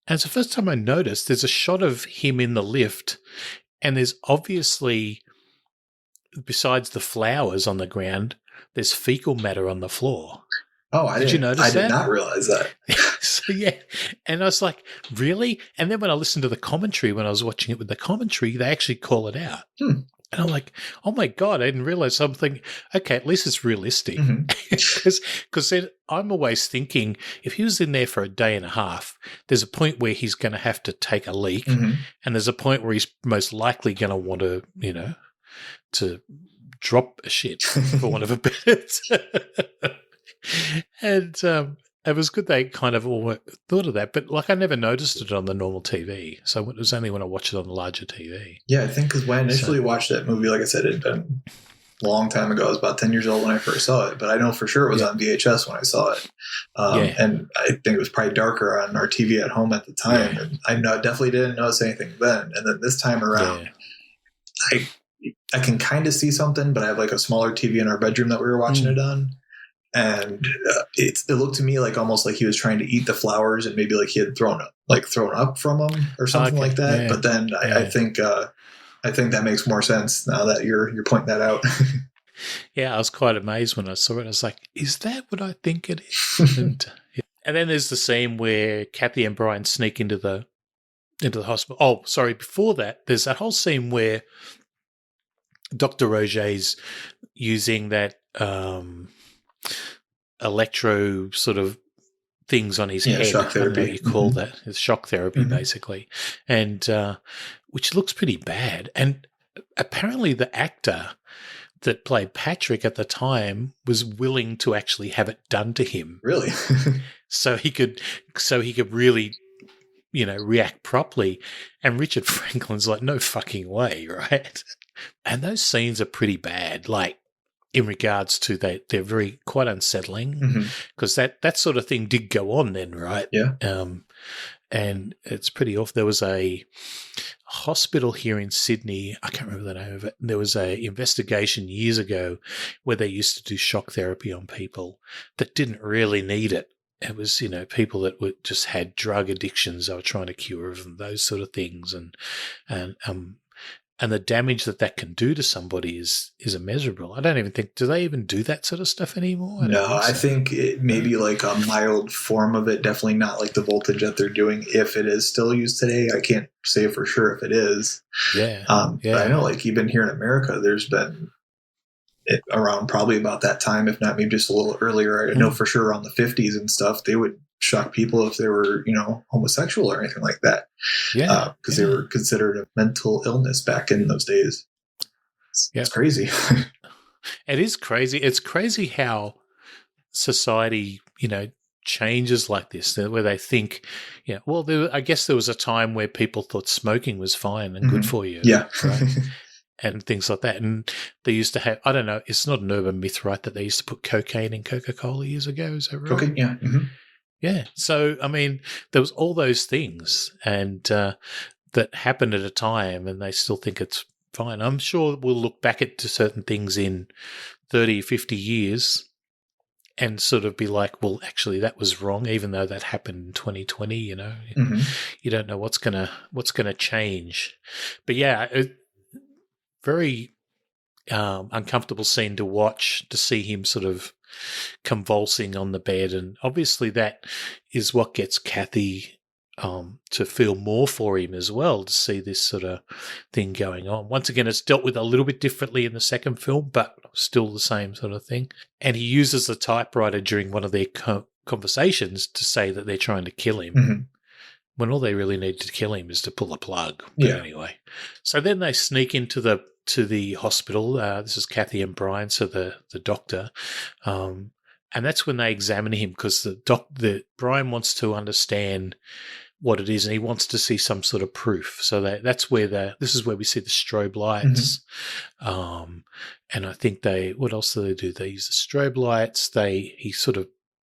And it's the first time I noticed there's a shot of him in the lift, and there's obviously, besides the flowers on the ground, there's fecal matter on the floor. Oh, did you notice that? I did not realize that. So, yeah. And I was like, really? And then when I listened to the commentary, when I was watching it with the commentary, they actually call it out. And I'm like, oh my God, I didn't realize something. Okay, at least it's realistic. Because then I'm always thinking, if he was in there for a day and a half, there's a point where he's going to have to take a leak. And there's a point where he's most likely going to want to, to drop a shit, for want of a better term. And it was good they kind of all thought of that. But, I never noticed it on the normal TV. So it was only when I watched it on the larger TV. Yeah, I think because when I initially watched that movie, like I said, it had been a long time ago. I was about 10 years old when I first saw it. But I know for sure it was on VHS when I saw it. And I think it was probably darker on our TV at home at the time. And I definitely didn't notice anything then. And then this time around, I can kind of see something, but I have a smaller TV in our bedroom that we were watching it on. And it looked to me almost like he was trying to eat the flowers, and maybe he had thrown up from them or something like that. Yeah. But then I think that makes more sense now that you're pointing that out. Yeah, I was quite amazed when I saw it. I was like, "Is that what I think it is?" And then there's the scene where Kathy and Brian sneak into the hospital. Oh, sorry. Before that, there's that whole scene where Dr. Roget's using that electro sort of things on his head. Shock therapy. I don't know what you call that. It's shock therapy, basically. And which looks pretty bad. And apparently the actor that played Partrick at the time was willing to actually have it done to him. Really? so he could really, react properly. And Richard Franklin's like, no fucking way, right? And those scenes are pretty bad. In regards to they're very quite unsettling because that sort of thing did go on then, right? Yeah. And it's pretty off. There was a hospital here in Sydney. I can't remember the name of it. There was a investigation years ago where they used to do shock therapy on people that didn't really need it. It was, people that just had drug addictions they were trying to cure of them, those sort of things, and the damage that can do to somebody is immeasurable. I don't even think, do they even do that sort of stuff anymore? I think it may be a mild form of it, definitely not the voltage that they're doing. If it is still used today, I can't say for sure if it is. Yeah. But I know even here in America, there's been around probably about that time, if not maybe just a little earlier. I know for sure around the 50s and stuff, they would shock people if they were, homosexual or anything like that. Yeah. Because they were considered a mental illness back in those days. It's crazy. It is crazy. It's crazy how society, changes like this, where they think, I guess there was a time where people thought smoking was fine and good for you. Yeah. Right? And things like that. And they used to have, I don't know, it's not an urban myth, right, that they used to put cocaine in Coca-Cola years ago. Is that right? Cocaine, yeah. Mm-hmm. Yeah. So, there was all those things and that happened at a time and they still think it's fine. I'm sure we'll look back at certain things in 30, 50 years and sort of be like, well, actually that was wrong, even though that happened in 2020, You don't know what's gonna change. But yeah, very uncomfortable scene to watch, to see him sort of convulsing on the bed. And obviously that is what gets Kathy to feel more for him as well, to see this sort of thing going on. Once again, it's dealt with a little bit differently in the second film, but still the same sort of thing. And he uses the typewriter during one of their conversations to say that they're trying to kill him. When all they really need to kill him is to pull a plug. But anyway. So then they sneak into the hospital. This is Kathy and Brian, so the doctor. And that's when they examine him because Brian wants to understand what it is and he wants to see some sort of proof. So this is where we see the strobe lights. And I think what else do they do? They use the strobe lights. He sort of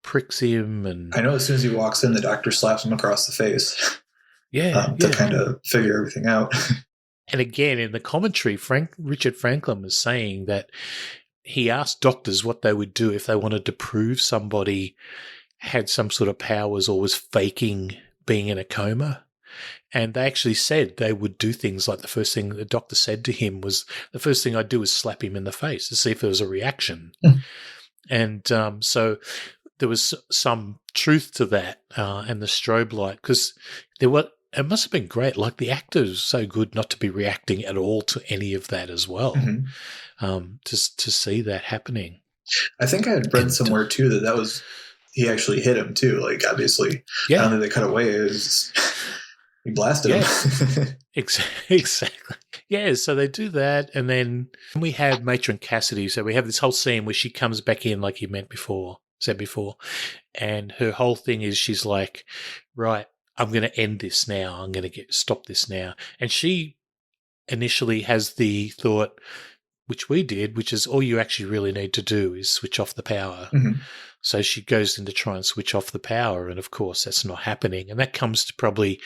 pricks him. And I know as soon as he walks in, the doctor slaps him across the face. To kind of figure everything out. And again, in the commentary, Richard Franklin was saying that he asked doctors what they would do if they wanted to prove somebody had some sort of powers or was faking being in a coma. And they actually said they would do things like the first thing the doctor said to him was, the first thing I'd do is slap him in the face to see if there was a reaction. And so there was some truth to that and the strobe light, because it must have been great. Like the actor is so good not to be reacting at all to any of that as well. Just to see that happening. I think I had read somewhere too that was he actually hit him too. Like obviously, I don't think they cut away. It was he blasted him. Exactly. Yeah. So they do that, and then we have Matron Cassidy. So we have this whole scene where she comes back in, like you said before, and her whole thing is she's like, right, I'm going to end this now. I'm going to stop this now. And she initially has the thought, which we did, which is all you actually really need to do is switch off the power. So she goes in to try and switch off the power, and of course that's not happening. And that comes to probably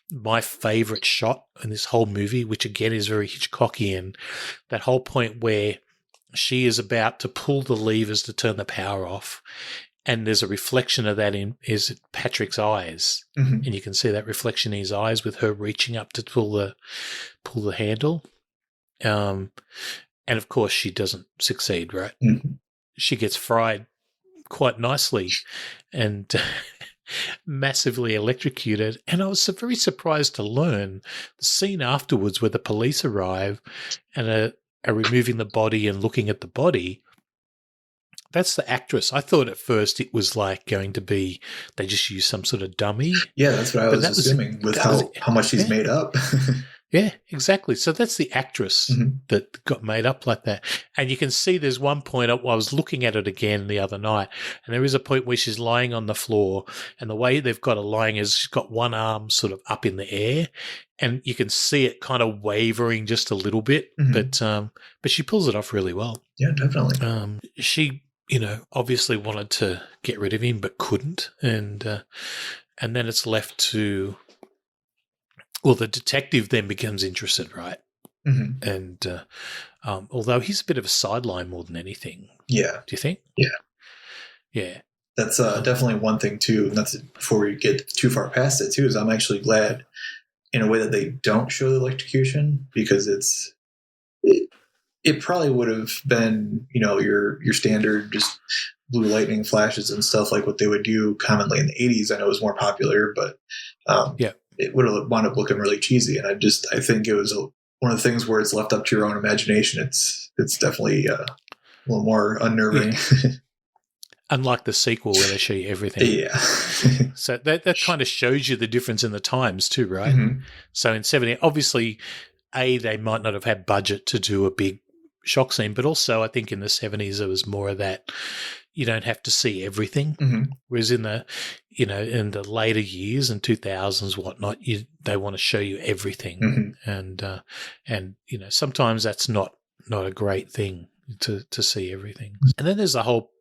my favorite shot in this whole movie, which again is very Hitchcockian, that whole point where she is about to pull the levers to turn the power off, and there's a reflection of that in Partrick's eyes, and you can see that reflection in his eyes with her reaching up to pull the handle. And of course, she doesn't succeed, right? She gets fried quite nicely and massively electrocuted. And I was very surprised to learn the scene afterwards where the police arrive and are removing the body and looking at the body. That's the actress. I thought at first it was like going to be they just used some sort of dummy. Yeah, that's what I was assuming with how much she's made up. Yeah, exactly. So that's the actress that got made up like that. And you can see there's one point, I was looking at it again the other night, and there is a point where she's lying on the floor, and the way they've got her lying is she's got one arm sort of up in the air, and you can see it kind of wavering just a little bit, but she pulls it off really well. Yeah, definitely. She, obviously wanted to get rid of him but couldn't, and then it's left to... Well, the detective then becomes interested, right? And although he's a bit of a sideline more than anything. Yeah. Do you think? Yeah. Yeah. That's definitely one thing, too. And that's before we get too far past it, too, is I'm actually glad in a way that they don't show the electrocution, because it probably would have been, your standard just blue lightning flashes and stuff like what they would do commonly in the 80s. I know it was more popular, but it would have wound up looking really cheesy. And I think it was one of the things where it's left up to your own imagination. It's definitely a little more unnerving. Yeah. Unlike the sequel where they show you everything. Yeah. So that kind of shows you the difference in the times too, right? So in 70, obviously, they might not have had budget to do a big shock scene, but also I think in the 70s there was more of that. You don't have to see everything. Whereas in the, in the later years and 2000s, whatnot, they want to show you everything. And sometimes that's not a great thing to see everything. And then there's the whole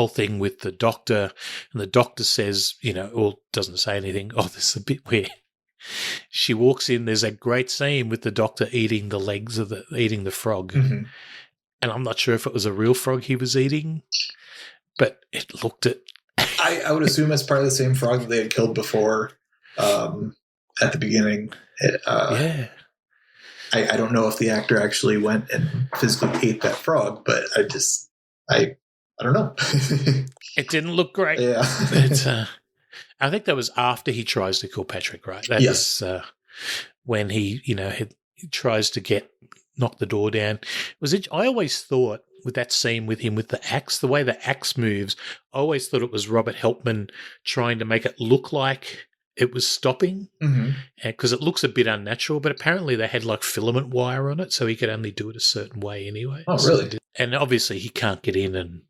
thing with the doctor, and the doctor says, or doesn't say anything. Oh, there's a bit where she walks in. There's a great scene with the doctor eating the legs of eating the frog. And I'm not sure if it was a real frog he was eating, but it looked at... I would assume it's probably the same frog that they had killed before at the beginning. Yeah. I don't know if the actor actually went and physically ate that frog, but I don't know. It didn't look great. Yeah. But, I think that was after he tries to kill Partrick, right? That yes. is when he tries to knock the door down. I always thought with that scene with him with the axe, the way the axe moves, I always thought it was Robert Helpman trying to make it look like it was stopping, because it looks a bit unnatural, but apparently they had like filament wire on it, so he could only do it a certain way anyway. Oh, really? And obviously he can't get in, and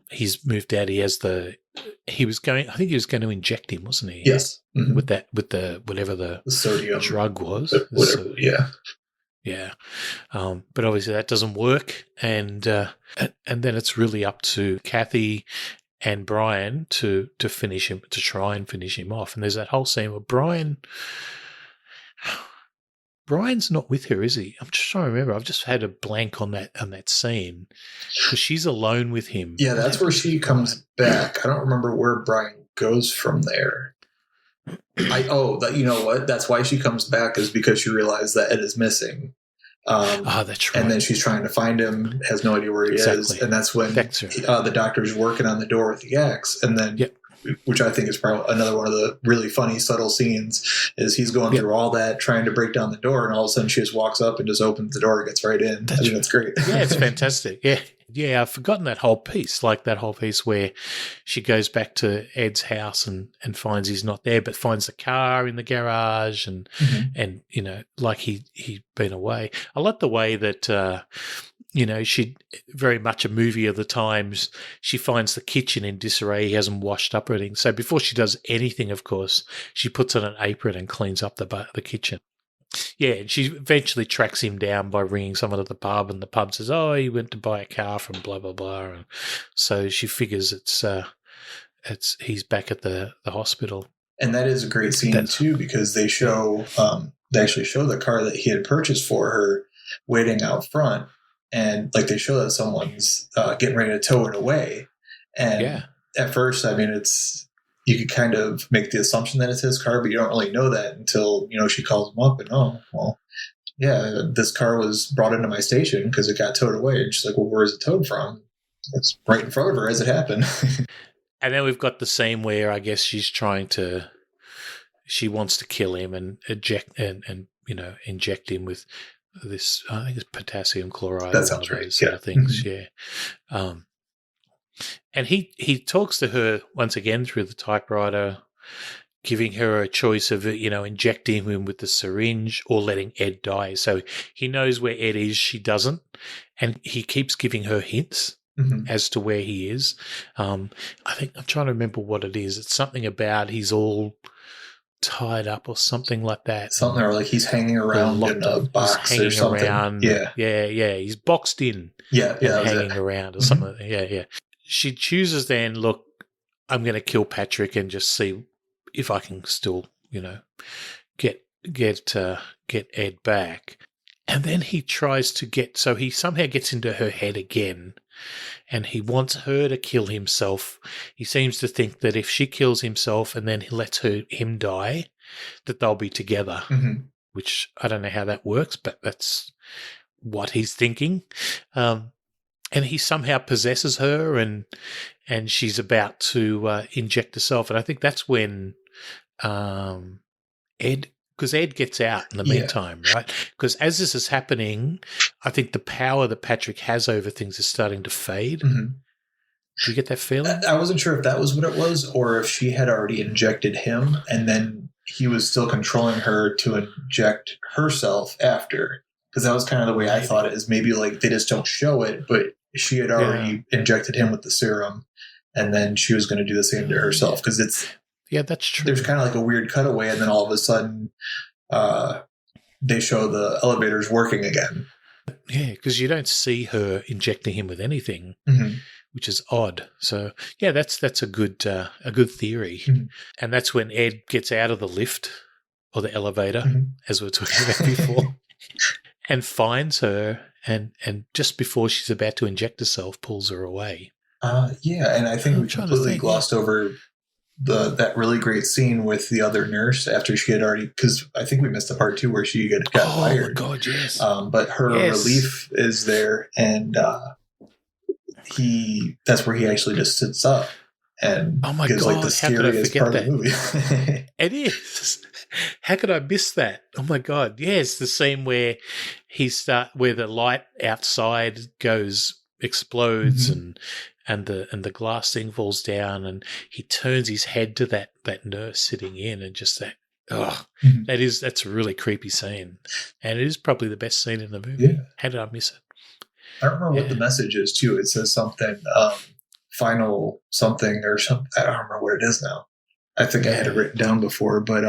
he's moved out. I think he was going to inject him, wasn't he? Yes. With the whatever the sodium drug was. Whatever, yeah. Yeah. But obviously that doesn't work. And then it's really up to Kathy and Brian to finish him, to try and finish him off. And there's that whole scene where Brian's not with her, is he? I'm just trying to remember. I've just had a blank on that scene, because she's alone with him. Yeah, that's where she comes back. I don't remember where Brian goes from there. You know what? That's why she comes back, is because she realized that Ed is missing. That's right. And then she's trying to find him, has no idea where he is, and that's when the doctor's working on the door with the axe, and then which I think is probably another one of the really funny, subtle scenes, is he's going through all that, trying to break down the door, and all of a sudden she just walks up and just opens the door and gets right in. I think that's great. Yeah, it's fantastic. Yeah. Yeah, I've forgotten that whole piece, like that whole piece where she goes back to Ed's house and finds he's not there, but finds the car in the garage and, you know, like he'd been away. I like the way that, you know, she very much a movie of the times. She finds the kitchen in disarray. He hasn't washed up or anything. So before she does anything, of course, she puts on an apron and cleans up the kitchen. Yeah, and she eventually tracks him down by ringing someone at the pub, and the pub says, "Oh, he went to buy a car from blah blah blah," and so she figures he's back at the hospital. And that is a great scene too, because they show they actually show the car that he had purchased for her waiting out front, and like they show that someone's getting ready to tow it away. And at first, I mean, you could kind of make the assumption that it's his car, but you don't really know that until, you know, she calls him up and, this car was brought into my station because it got towed away. And she's like, well, where is it towed from? It's right in front of her as it happened. And then we've got the scene where I guess she wants to kill him and inject him with this, I think it's potassium chloride. That sounds right. Sort of things. Yeah. And he talks to her once again through the typewriter, giving her a choice of, you know, injecting him with the syringe or letting Ed die. So he knows where Ed is, she doesn't. And he keeps giving her hints as to where he is. I think I'm trying to remember what it is. It's something about he's all tied up or something like that. Something, or like he's hanging around in a box or something. Around. Yeah. He's boxed in. Hanging around or something. Yeah. She chooses then, look, I'm going to kill Partrick and just see if I can still, you know, get Ed back. And then he tries to so he somehow gets into her head again, and he wants her to kill himself. He seems to think that if she kills himself and then he lets him die, that they'll be together, which I don't know how that works, but that's what he's thinking. And he somehow possesses her, and she's about to inject herself. And I think that's when because Ed gets out in the meantime, right? Because as this is happening, I think the power that Partrick has over things is starting to fade. Do you get that feeling? I wasn't sure if that was what it was, or if she had already injected him, and then he was still controlling her to inject herself after. Because that was kind of the way I thought it is. Maybe like they just don't show it, but she had already injected him with the serum, and then she was going to do the same to herself. Because that's true. There's kind of like a weird cutaway, and then all of a sudden, they show the elevators working again. Yeah, because you don't see her injecting him with anything, which is odd. So yeah, that's a good theory, and that's when Ed gets out of the lift or the elevator, as we were talking about before, and finds her. And just before she's about to inject herself, pulls her away. And I think we completely glossed over that really great scene with the other nurse after she had already, because I think we missed the part too where she got fired. Oh my God, yes. But her relief is there, and that's where he actually just sits up and gives like the scariest part of the movie. It is. How could I miss that? Oh my God! Yes, the scene where where the light outside explodes, and the glass thing falls down, and he turns his head to that nurse sitting in, and just that. That's a really creepy scene, and it is probably the best scene in the movie. Yeah. How did I miss it? I don't remember what the message is too. It says something, final something or something. I don't remember what it is now. I think I had it written down before, but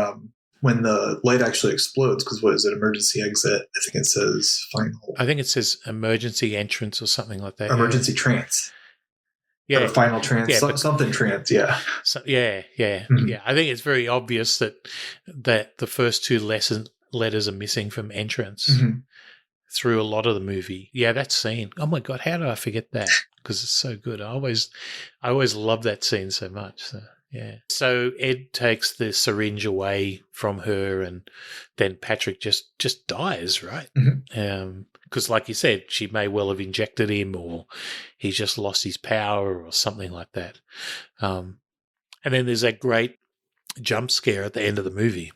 when the light actually explodes, because what is it, emergency exit? I think it says final. I think it says emergency entrance or something like that. Emergency trance. Yeah. Or final trance, something trance, So, I think it's very obvious that the first two letters are missing from entrance through a lot of the movie. Yeah, that scene. Oh my God, how did I forget that? Because it's so good. I always love that scene so much. So. Yeah. So Ed takes the syringe away from her, and then Partrick just dies, right? Because like you said, she may well have injected him, or he's just lost his power or something like that. And then there's that great jump scare at the end of the movie,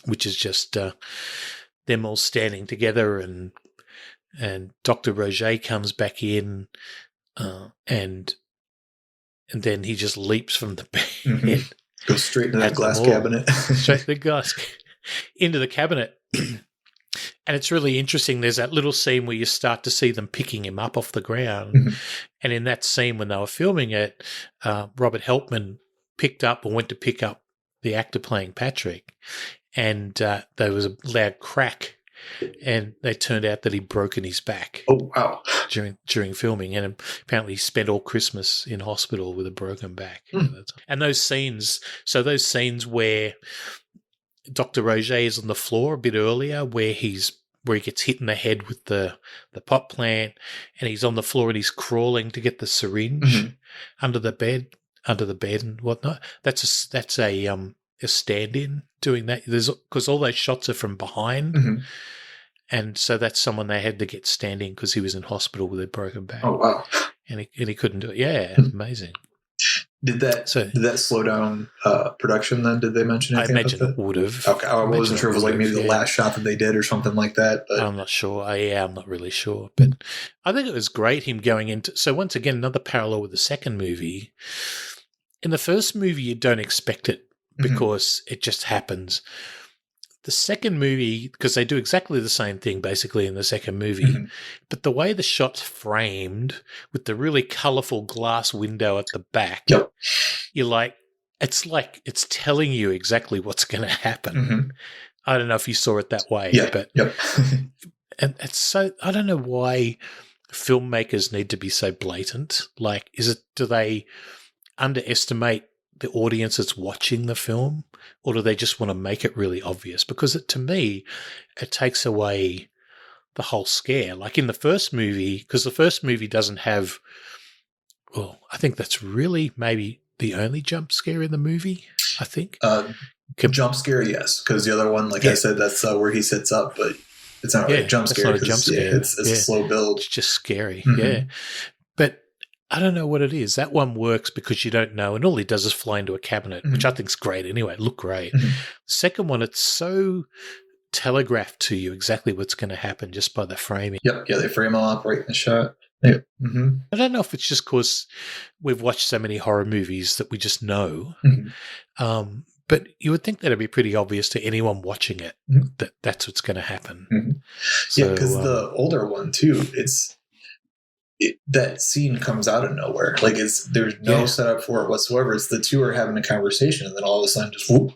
which is just them all standing together, and Dr. Roger comes back in, and then he just leaps from the bed. Goes straight into that glass cabinet. Straight to the glass, into the cabinet. And it's really interesting. There's that little scene where you start to see them picking him up off the ground. And in that scene, when they were filming it, Robert Helpman went to pick up the actor playing Partrick, and there was a loud crack, and it turned out that he'd broken his back. Oh, wow. During filming, and apparently he spent all Christmas in hospital with a broken back. And those scenes where Dr. Roger is on the floor a bit earlier, where he gets hit in the head with the pot plant, and he's on the floor and he's crawling to get the syringe under the bed and whatnot. That's a stand-in doing that. Because all those shots are from behind, and so that's someone they had to get standing because he was in hospital with a broken back. Oh, wow! And he couldn't do it. Yeah, amazing. Did that slow down production then? Did they mention anything? I imagine it would have. Okay, I wasn't sure if it was like maybe the last shot that they did or something like that. But. I'm not sure. I'm not really sure. But I think it was great him going into. So once again, another parallel with the second movie. In the first movie, you don't expect it because it just happens. The second movie, because they do exactly the same thing basically in the second movie, but the way the shot's framed with the really colourful glass window at the back, you're like it's telling you exactly what's going to happen. I don't know if you saw it that way, but and it's so, I don't know why filmmakers need to be so blatant. Like, do they underestimate the audience that's watching the film, or do they just want to make it really obvious? Because to me, it takes away the whole scare. Like in the first movie, because the first movie doesn't have, well, I think that's really maybe the only jump scare in the movie, I think. Jump scare, yes, because the other one, like I said, that's where he sits up, but it's not really a jump scare. Not a jump scare. It's a slow build. It's just scary, But I don't know what it is. That one works because you don't know, and all he does is fly into a cabinet, which I think's great anyway. It looked great. The second one, it's so telegraphed to you exactly what's going to happen just by the framing. Yep, yeah, they frame them up right in the shot. Yep. I don't know if it's just because we've watched so many horror movies that we just know. But you would think that it'd be pretty obvious to anyone watching it that that's what's going to happen. So, because the older one too, that scene comes out of nowhere. Like there's no setup for it whatsoever. It's the two are having a conversation, and then all of a sudden, just whoop.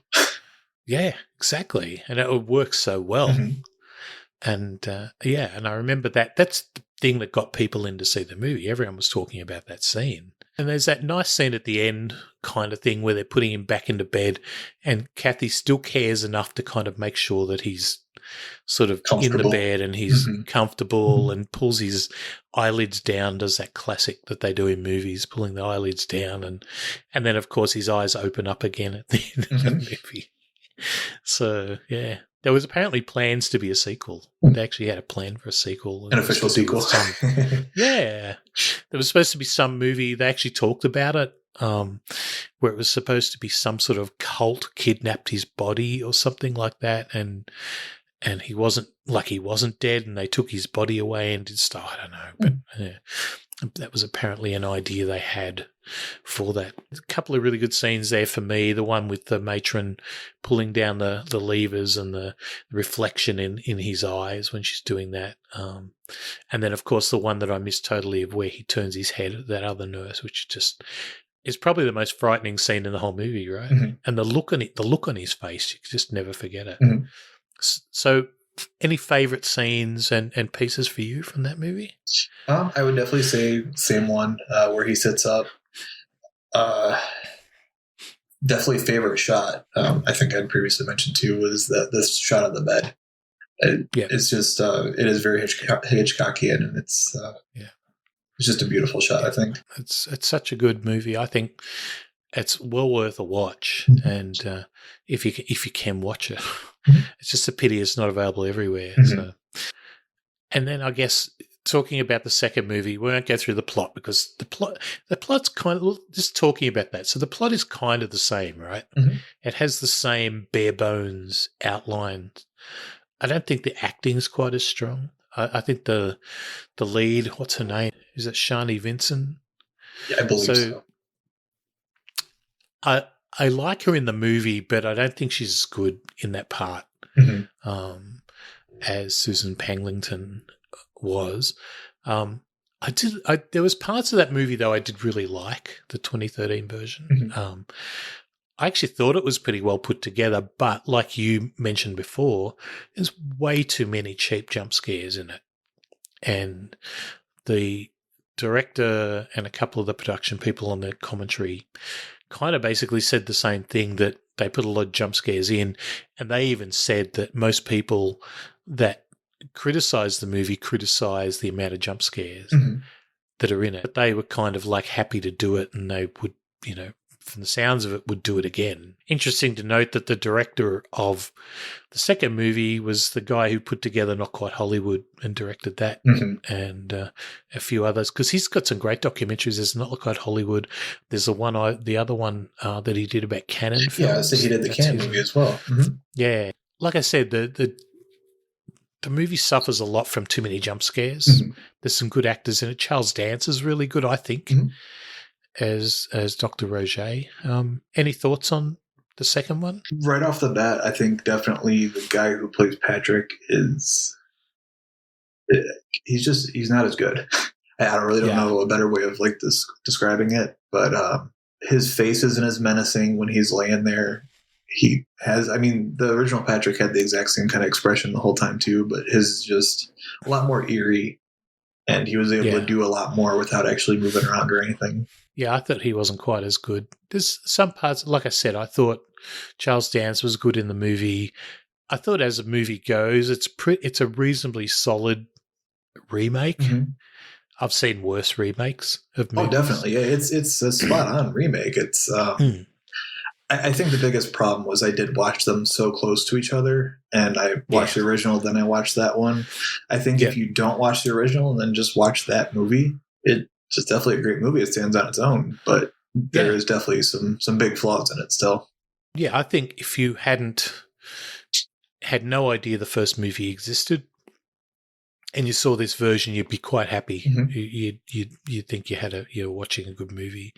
Yeah, exactly, and it works so well. And and I remember that's the thing that got people in to see the movie. Everyone was talking about that scene. And there's that nice scene at the end kind of thing where they're putting him back into bed, and Kathy still cares enough to kind of make sure that he's sort of in the bed and he's comfortable, and pulls his eyelids down, does that classic that they do in movies, pulling the eyelids down, and then, of course, his eyes open up again at the end of the movie. So, yeah. There was apparently plans to be a sequel. They actually had a plan for a sequel. An official sequel. There was supposed to be some movie. They actually talked about it, where it was supposed to be some sort of cult kidnapped his body or something like that, and he wasn't dead, and they took his body away and did stuff. I don't know, but that was apparently an idea they had for that. A couple of really good scenes there for me. The one with the matron pulling down the levers and the reflection in his eyes when she's doing that. And then, of course, the one that I missed totally of where he turns his head at that other nurse, which just is probably the most frightening scene in the whole movie, right? And the look on his face, you just never forget it. So, any favourite scenes and pieces for you from that movie? I would definitely say same one where he sits up. Definitely favorite shot. I think I'd previously mentioned too was this shot of the bed. It's just it is very Hitchcockian, and it's just a beautiful shot. I think it's such a good movie. I think it's well worth a watch, and if you can watch it, it's just a pity it's not available everywhere. So. And then I guess talking about the second movie, we won't go through the plot because the plot's kind of just talking about that. So the plot is kind of the same, right? Mhm. It has the same bare bones outline. I don't think the acting's quite as strong. I think the lead, what's her name? Is it Shani Vincent? Yeah, I believe so. I like her in the movie, but I don't think she's as good in that part Mhm. as Susan Penglington was. There was parts of that movie though I did really like, the 2013 version. Mhm. I actually thought it was pretty well put together, but like you mentioned before, there's way too many cheap jump scares in it. And the director and a couple of the production people on the commentary kind of basically said the same thing, that they put a lot of jump scares in, and they even said that most people that criticize the movie criticize the amount of jump scares Mhm. that are in it. But they were kind of like happy to do it, and they would, from the sounds of it, would do it again. Interesting to note that the director of the second movie was the guy who put together Not Quite Hollywood and directed that, Mhm. and a few others, because he's got some great documentaries. There's Not Quite Hollywood. There's the other one that he did about Cannon films. Yeah, so he did the Cannon movie as well. Mhm. Yeah, like I said, the movie suffers a lot from too many jump scares. Mhm. There's some good actors in it. Charles Dance is really good, I think, Mhm. as Dr. Roger. Any thoughts on the second one? Right off the bat, I think definitely the guy who plays Partrick he's not as good. I don't know a better way of like describing it, but his face isn't as menacing when he's laying there. He has, the original Partrick had the exact same kind of expression the whole time too, but his is just a lot more eerie, and he was able to do a lot more without actually moving around or anything. Yeah, I thought he wasn't quite as good. There's some parts, like I said, I thought Charles Dance was good in the movie. I thought as a movie goes, it's a reasonably solid remake. Mm-hmm. I've seen worse remakes of movies. Oh, definitely. Yeah, it's a spot on remake. It's I think the biggest problem was I did watch them so close to each other, and I watched the original, then I watched that one. I think if you don't watch the original and then just watch that movie, it's just definitely a great movie. It stands on its own, but there is definitely some big flaws in it still. Yeah, I think if you had no idea the first movie existed and you saw this version, you'd be quite happy. Mm-hmm. You'd think you're watching a good movie.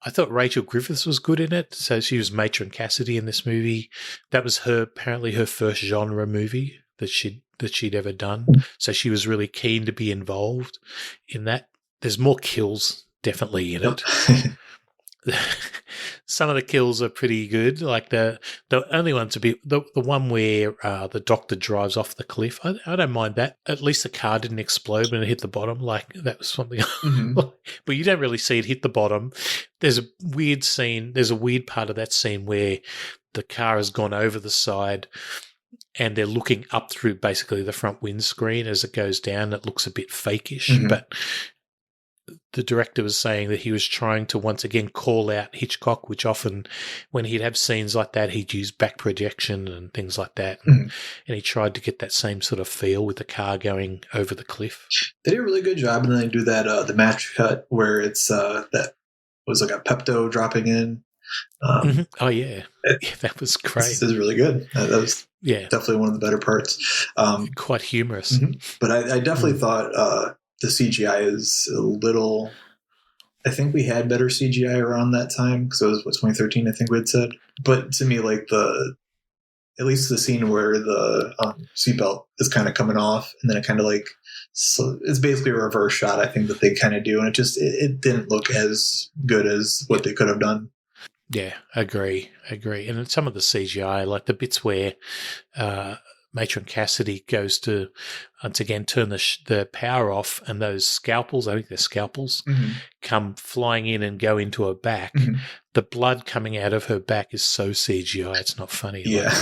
I thought Rachel Griffiths was good in it. So she was Matron Cassidy in this movie. That was apparently her first genre movie that she'd ever done. So she was really keen to be involved in that. There's more kills definitely in it. Some of the kills are pretty good. Like the only one to be the one where the doctor drives off the cliff. I don't mind that. At least the car didn't explode when it hit the bottom. Like that was something. Mm-hmm. But you don't really see it hit the bottom. There's a weird scene. There's a weird part of that scene where the car has gone over the side and they're looking up through basically the front windscreen as it goes down. It looks a bit fakeish, mm-hmm. but the director was saying that he was trying to once again call out Hitchcock, which often when he'd have scenes like that, he'd use back projection and things like that. And he tried to get that same sort of feel with the car going over the cliff. They did a really good job. And then they do that, the match cut where it's that was like a Pepto dropping in. Mm-hmm. Oh, yeah. That was great. This is really good. That was definitely one of the better parts. Quite humorous. Mm-hmm. But I definitely thought the CGI is a little. I think we had better CGI around that time because it was 2013. I think we had said. But to me, like at least the scene where the seatbelt is kind of coming off, and then it kind of so it's basically a reverse shot. I think that they kind of do, and it didn't look as good as what they could have done. Yeah, agree. And some of the CGI, like the bits where Matron Cassidy goes to once again turn the power off, and those scalpels, I think they're scalpels, mm-hmm. come flying in and go into her back. Mm-hmm. The blood coming out of her back is so CGI, it's not funny. Yeah.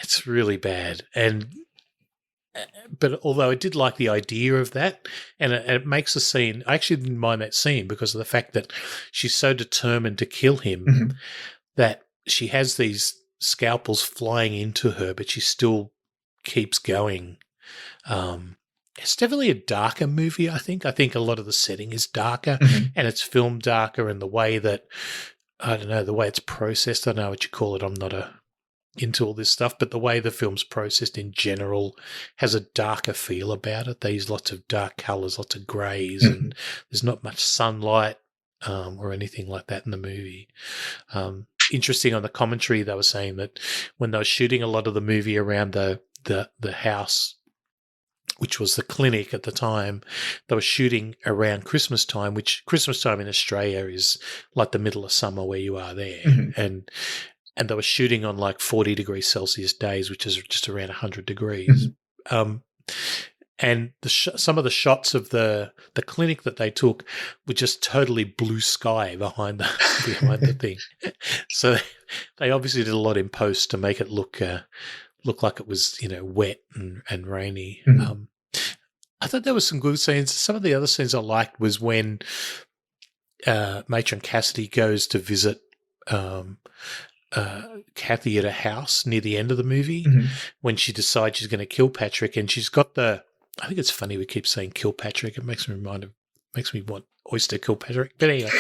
It's really bad. But although I did like the idea of that, and it makes the scene, I actually didn't mind that scene because of the fact that she's so determined to kill him mm-hmm. that she has these scalpels flying into her, but she still keeps going. it's definitely a darker movie, I think. I think a lot of the setting is darker and it's filmed darker, and the way that, I don't know, the way it's processed, I don't know what you call it. I'm not into all this stuff, but the way the film's processed in general has a darker feel about it. They use lots of dark colours, lots of greys, and there's not much sunlight or anything like that in the movie. Interesting, on the commentary, they were saying that when they were shooting a lot of the movie around the house, which was the clinic at the time, they were shooting around Christmas time, which Christmas time in Australia is like the middle of summer where you are there. And they were shooting on like 40 degrees Celsius days, which is just around 100 degrees. And some of the shots of the clinic that they took were just totally blue sky behind the thing. So they obviously did a lot in post to make it look like it was, wet and rainy. I thought there were some good scenes. Some of the other scenes I liked was when Matron Cassidy goes to visit Kathy at a house near the end of the movie when she decides she's going to kill Partrick, and she's got I think it's funny we keep saying kill Partrick. It makes me want oyster kill Partrick. But anyway,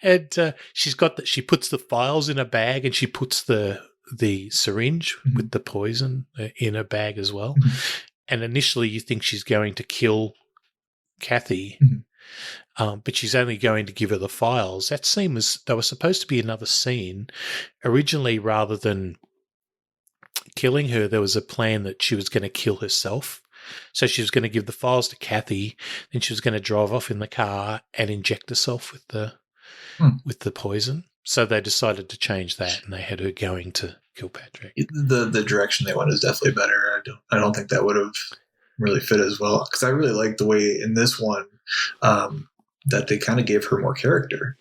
and she puts the files in a bag, and she puts the syringe with the poison in a bag as well. And initially you think she's going to kill Kathy, but she's only going to give her the files. That scene there was supposed to be another scene. Originally, rather than killing her, there was a plan that she was going to kill herself. So she was going to give the files to Kathy, then she was going to drive off in the car and inject herself with the poison. So they decided to change that, and they had her going to kill Partrick. The direction they went is definitely better. I don't think that would have really fit as well, because I really like the way in this one that they kind of gave her more character.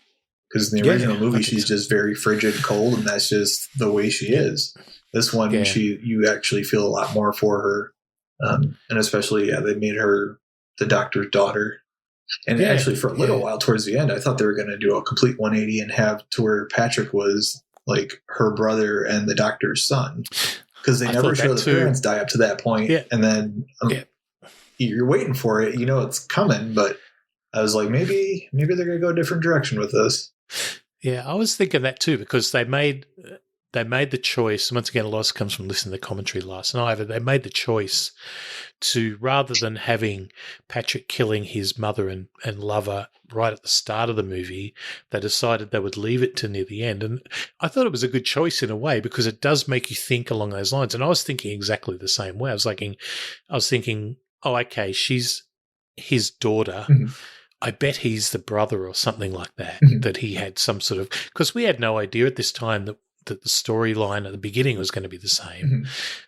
Because in the original movie, she's just very frigid and cold, and that's just the way she is. This one, you actually feel a lot more for her, and especially they made her the doctor's daughter. And actually, for a little while towards the end, I thought they were going to do a complete 180 and have to where Partrick was like her brother and the doctor's son, because they never show the parents die up to that point. And then you're waiting for it, it's coming. But I was like, maybe they're going to go a different direction with this. Yeah, I was thinking that too, because they made the choice. Once again, a lot comes from listening to the commentary last night. But they made the choice to, rather than having Partrick killing his mother and lover right at the start of the movie, they decided they would leave it to near the end. And I thought it was a good choice in a way, because it does make you think along those lines. And I was thinking exactly the same way. I was thinking, oh, okay, she's his daughter. I bet he's the brother or something like that, that he had some sort of, because we had no idea at this time that the storyline at the beginning was going to be the same.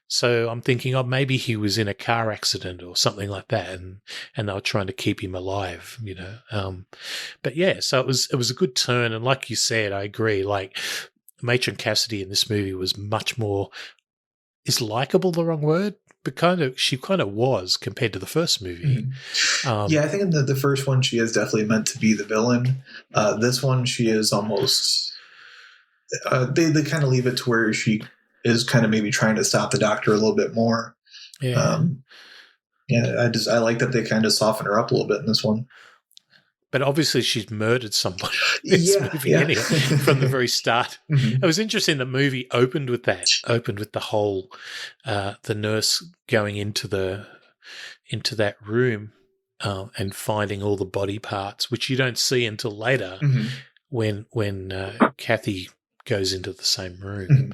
So I'm thinking, maybe he was in a car accident or something like that, and they were trying to keep him alive, But yeah, so it was a good turn, and like you said, I agree. Like, Matron Cassidy in this movie was much more, is likable the wrong word? But she kind of was compared to the first movie. I think in the first one she is definitely meant to be the villain. This one she is almost. They kind of leave it to where she is kind of maybe trying to stop the doctor a little bit more. I like that they kind of soften her up a little bit in this one. But obviously she's murdered somebody in this movie anyway, from the very start. It was interesting, the movie opened with that. Opened with the whole the nurse going into that room and finding all the body parts, which you don't see until later when Kathy goes into the same room.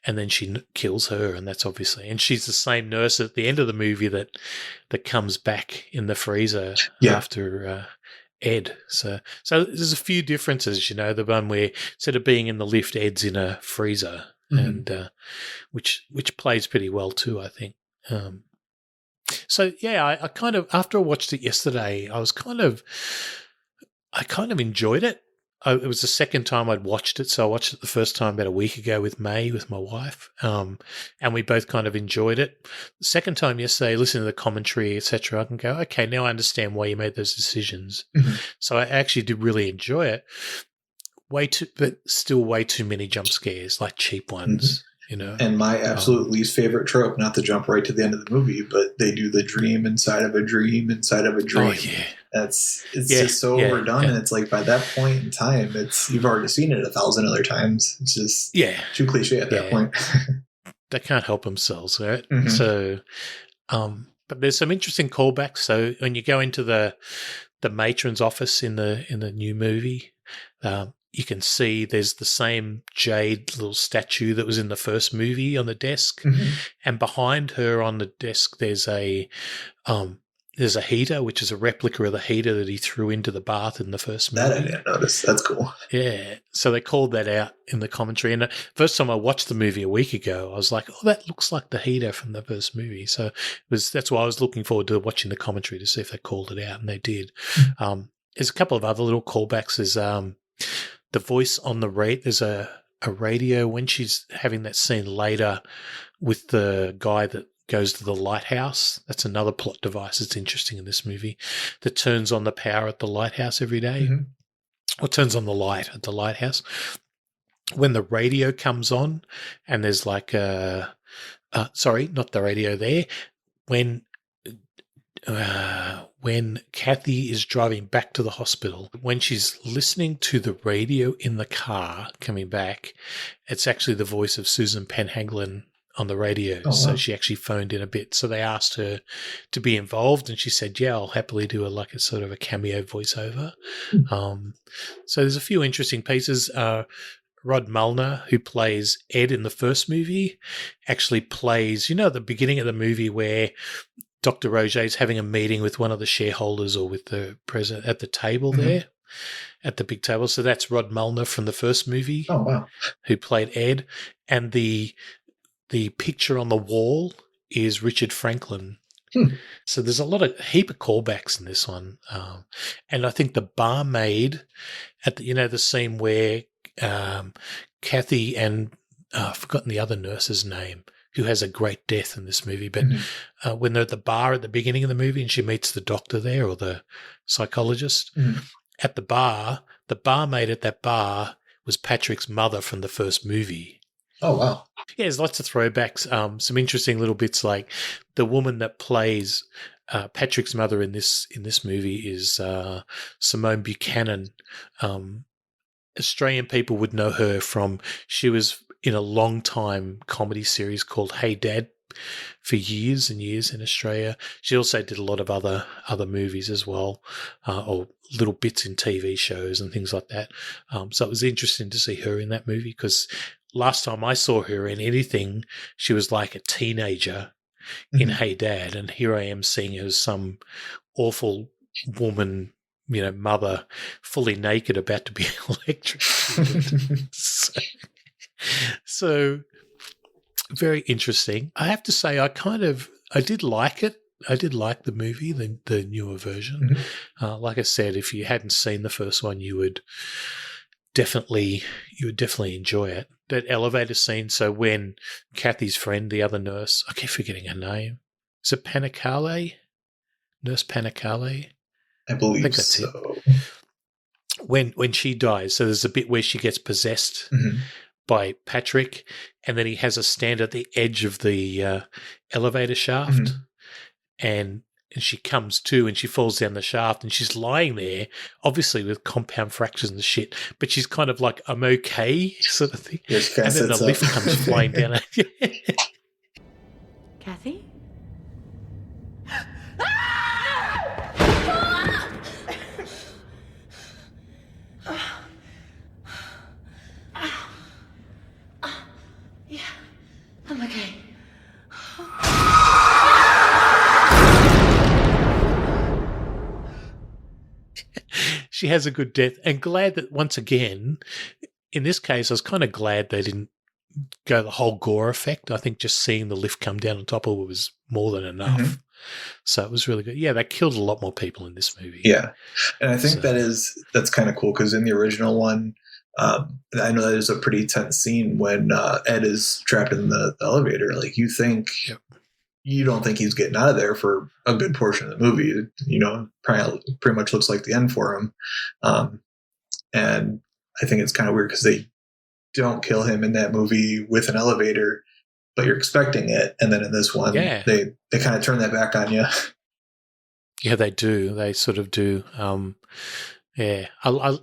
And then she kills her, and that's obviously, and she's the same nurse at the end of the movie that comes back in the freezer after Ed. So there's a few differences, the one where instead of being in the lift, Ed's in a freezer, and which plays pretty well too, I think. So yeah, I kind of, after I watched it yesterday, I kind of enjoyed it. It was the second time I'd watched it, so I watched it the first time about a week ago with May, with my wife, and we both kind of enjoyed it. The second time yesterday, listening to the commentary, etc., I can go, okay, now I understand why you made those decisions. So I actually did really enjoy it. But still way too many jump scares, like cheap ones. And my absolute least favorite trope, not to jump right to the end of the movie, but they do the dream inside of a dream inside of a dream. Oh, yeah. It's just so overdone, and it's like by that point in time, you've already seen it 1,000 other times. It's just too cliche at that point. They can't help themselves, right? Mm-hmm. So, but there's some interesting callbacks. So when you go into the matron's office in the new movie, you can see there's the same jade little statue that was in the first movie on the desk, and behind her on the desk there's a heater, which is a replica of the heater that he threw into the bath in the first movie. That I didn't notice. That's cool. Yeah, so they called that out in the commentary. And the first time I watched the movie a week ago, I was like, "Oh, that looks like the heater from the first movie." So that's why I was looking forward to watching the commentary to see if they called it out, and they did. There's a couple of other little callbacks. There's the voice on the radio. There's a radio when she's having that scene later with the guy that goes to the lighthouse. That's another plot device that's interesting in this movie, that turns on the power at the lighthouse every day, or turns on the light at the lighthouse. When the radio comes on, and there's like sorry, not the radio there. When Kathy is driving back to the hospital, when she's listening to the radio in the car coming back, it's actually the voice of Susan Penhagelin on the radio. Oh, wow. So she actually phoned in a bit. So they asked her to be involved, and she said, "Yeah, I'll happily do a sort of a cameo voiceover." So there's a few interesting pieces. Rod Mulner, who plays Ed in the first movie, actually plays, at the beginning of the movie where Dr. Roget's having a meeting with one of the shareholders or with the president at the table there, at the big table. So that's Rod Mulner from the first movie. Oh, wow. Who played Ed. And the picture on the wall is Richard Franklin. So there's a heap of callbacks in this one. And I think the barmaid at the scene where Kathy and I've forgotten the other nurse's name, who has a great death in this movie. But when they're at the bar at the beginning of the movie and she meets the doctor there, or the psychologist at the bar, the barmaid at that bar was Patrick's mother from the first movie. Oh, wow. Yeah, there's lots of throwbacks. Some interesting little bits, like the woman that plays Patrick's mother in this movie is Simone Buchanan. Australian people would know her from, she was in a long-time comedy series called Hey Dad for years and years in Australia. She also did a lot of other movies as well, or little bits in TV shows and things like that. So it was interesting to see her in that movie, because last time I saw her in anything, she was like a teenager in Hey Dad, and here I am seeing her as some awful woman, mother, fully naked, about to be electrocuted. So very interesting. I have to say, I did like it. I did like the movie, the newer version. Like I said, if you hadn't seen the first one, you would definitely enjoy it. That elevator scene. So when Kathy's friend, the other nurse, I keep forgetting her name. Is it Panicale? Nurse Panicale? I believe that's so. It. When she dies, so there's a bit where she gets possessed by Partrick, and then he has a stand at the edge of the elevator shaft, and she comes to, and she falls down the shaft, and she's lying there, obviously with compound fractures and shit, but she's kind of like, "I'm okay," sort of thing. Yes, and then the lift comes flying down. Kathy? Yeah, I'm okay. She has a good death, and glad that once again, in this case, I was kind of glad they didn't go the whole gore effect. I think just seeing the lift come down on top of it was more than enough. So it was really good. Yeah, they killed a lot more people in this movie. Yeah, and I think that's kind of cool, because in the original one, I know that is a pretty tense scene when Ed is trapped in the elevator. Like, you think, you don't think he's getting out of there for a good portion of the movie. Probably pretty much looks like the end for him. And I think it's kind of weird because they don't kill him in that movie with an elevator, but you're expecting it. And then in this one, they kind of turn that back on you. Yeah, they do. They sort of do. I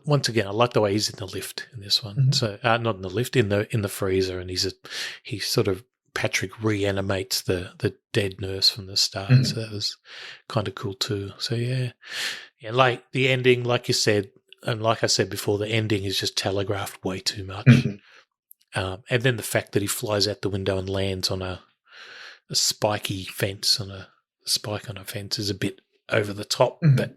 once again, I like the way he's in the lift in this one. So not in the lift, in the freezer, and he sort of Partrick reanimates the dead nurse from the start. So that was kind of cool too. So yeah, like the ending, like you said, and like I said before, the ending is just telegraphed way too much. And then the fact that he flies out the window and lands on a spiky fence, on a spike on a fence, is a bit over the top, but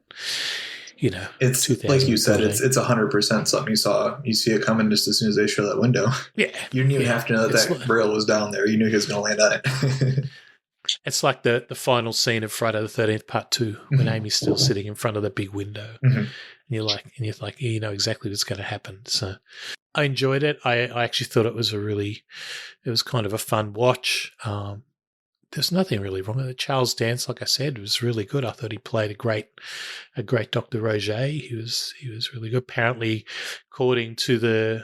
it's like you said, it's 100% something you see it coming just as soon as they show that window. Yeah, you didn't even have to know that rail was down there. You knew he was going to land on it. It's like the final scene of Friday the 13th Part 2 when Amy's still sitting in front of the big window, and you're like, you know exactly what's going to happen. So I enjoyed it. I actually thought it was kind of a fun watch. There's nothing really wrong with it. Charles Dance, like I said, was really good. I thought he played a great Dr. Roger. He was really good. Apparently, according to the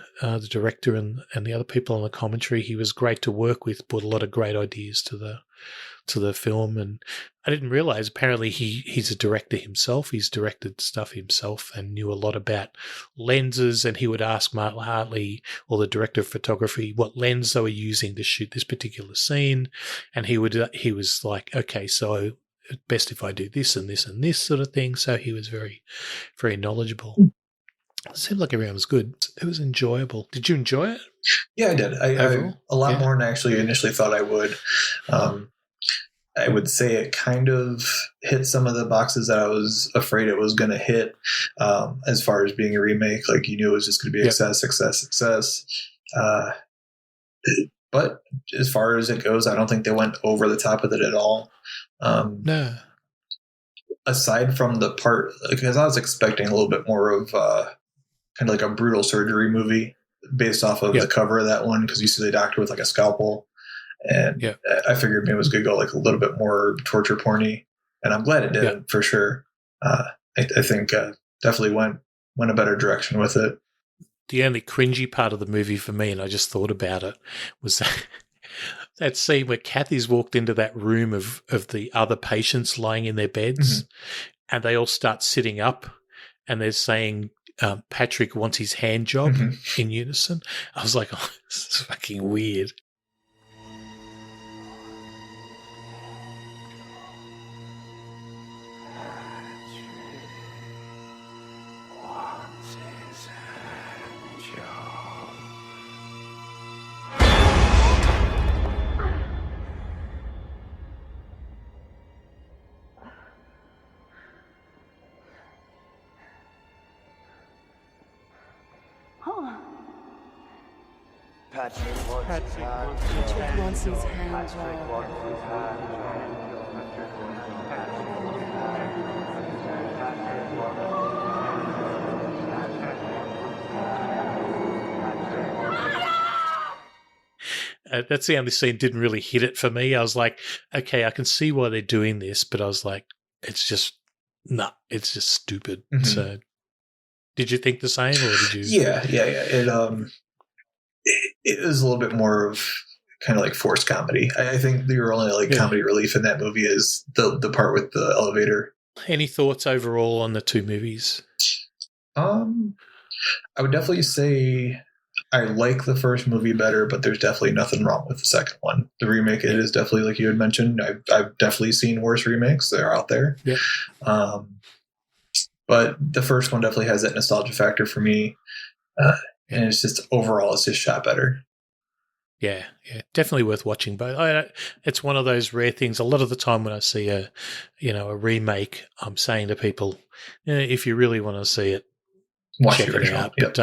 director and the other people on the commentary, he was great to work with. Brought a lot of great ideas to the film, and I didn't realize apparently he's a director himself. He's directed stuff himself and knew a lot about lenses, and he would ask Mark Hartley, or the director of photography, what lens they were using to shoot this particular scene, and he was like, okay, so best if I do this and this and this sort of thing. So he was very, very knowledgeable. It seemed like everyone was good. It was enjoyable. Did you enjoy it? Yeah, I did. I a lot more than I actually initially thought I would. I would say it kind of hit some of the boxes that I was afraid it was going to hit, as far as being a remake. Like, you knew it was just going to be success. But as far as it goes, I don't think they went over the top with it at all. No. Aside from the part, because I was expecting a little bit more of kind of like a brutal surgery movie based off of the cover of that one, because you see the doctor with like a scalpel. And I figured maybe it was going to go like a little bit more torture porny, and I'm glad it did for sure. I think definitely went a better direction with it. The only cringy part of the movie for me, and I just thought about it, was that scene where Kathy's walked into that room of the other patients lying in their beds, and they all start sitting up, and they're saying Partrick wants his hand job in unison. I was like, oh, this is fucking weird. Partrick wants his hand job. That's the only scene didn't really hit it for me. I was like, okay, I can see why they're doing this, but I was like, it's just stupid. So, did you think the same, or did you? Yeah. It was a little bit more of kind of like forced comedy. I think the only comedy relief in that movie is the part with the elevator. Any thoughts overall on the two movies? I would definitely say I like the first movie better, but there's definitely nothing wrong with the second one. The remake, it is definitely, like you had mentioned, I've definitely seen worse remakes. They're out there. Yeah. But the first one definitely has that nostalgia factor for me. And it's just overall, it's just shot better. Yeah, definitely worth watching. But it's one of those rare things. A lot of the time when I see a remake, I'm saying to people, if you really want to see it, check it out, but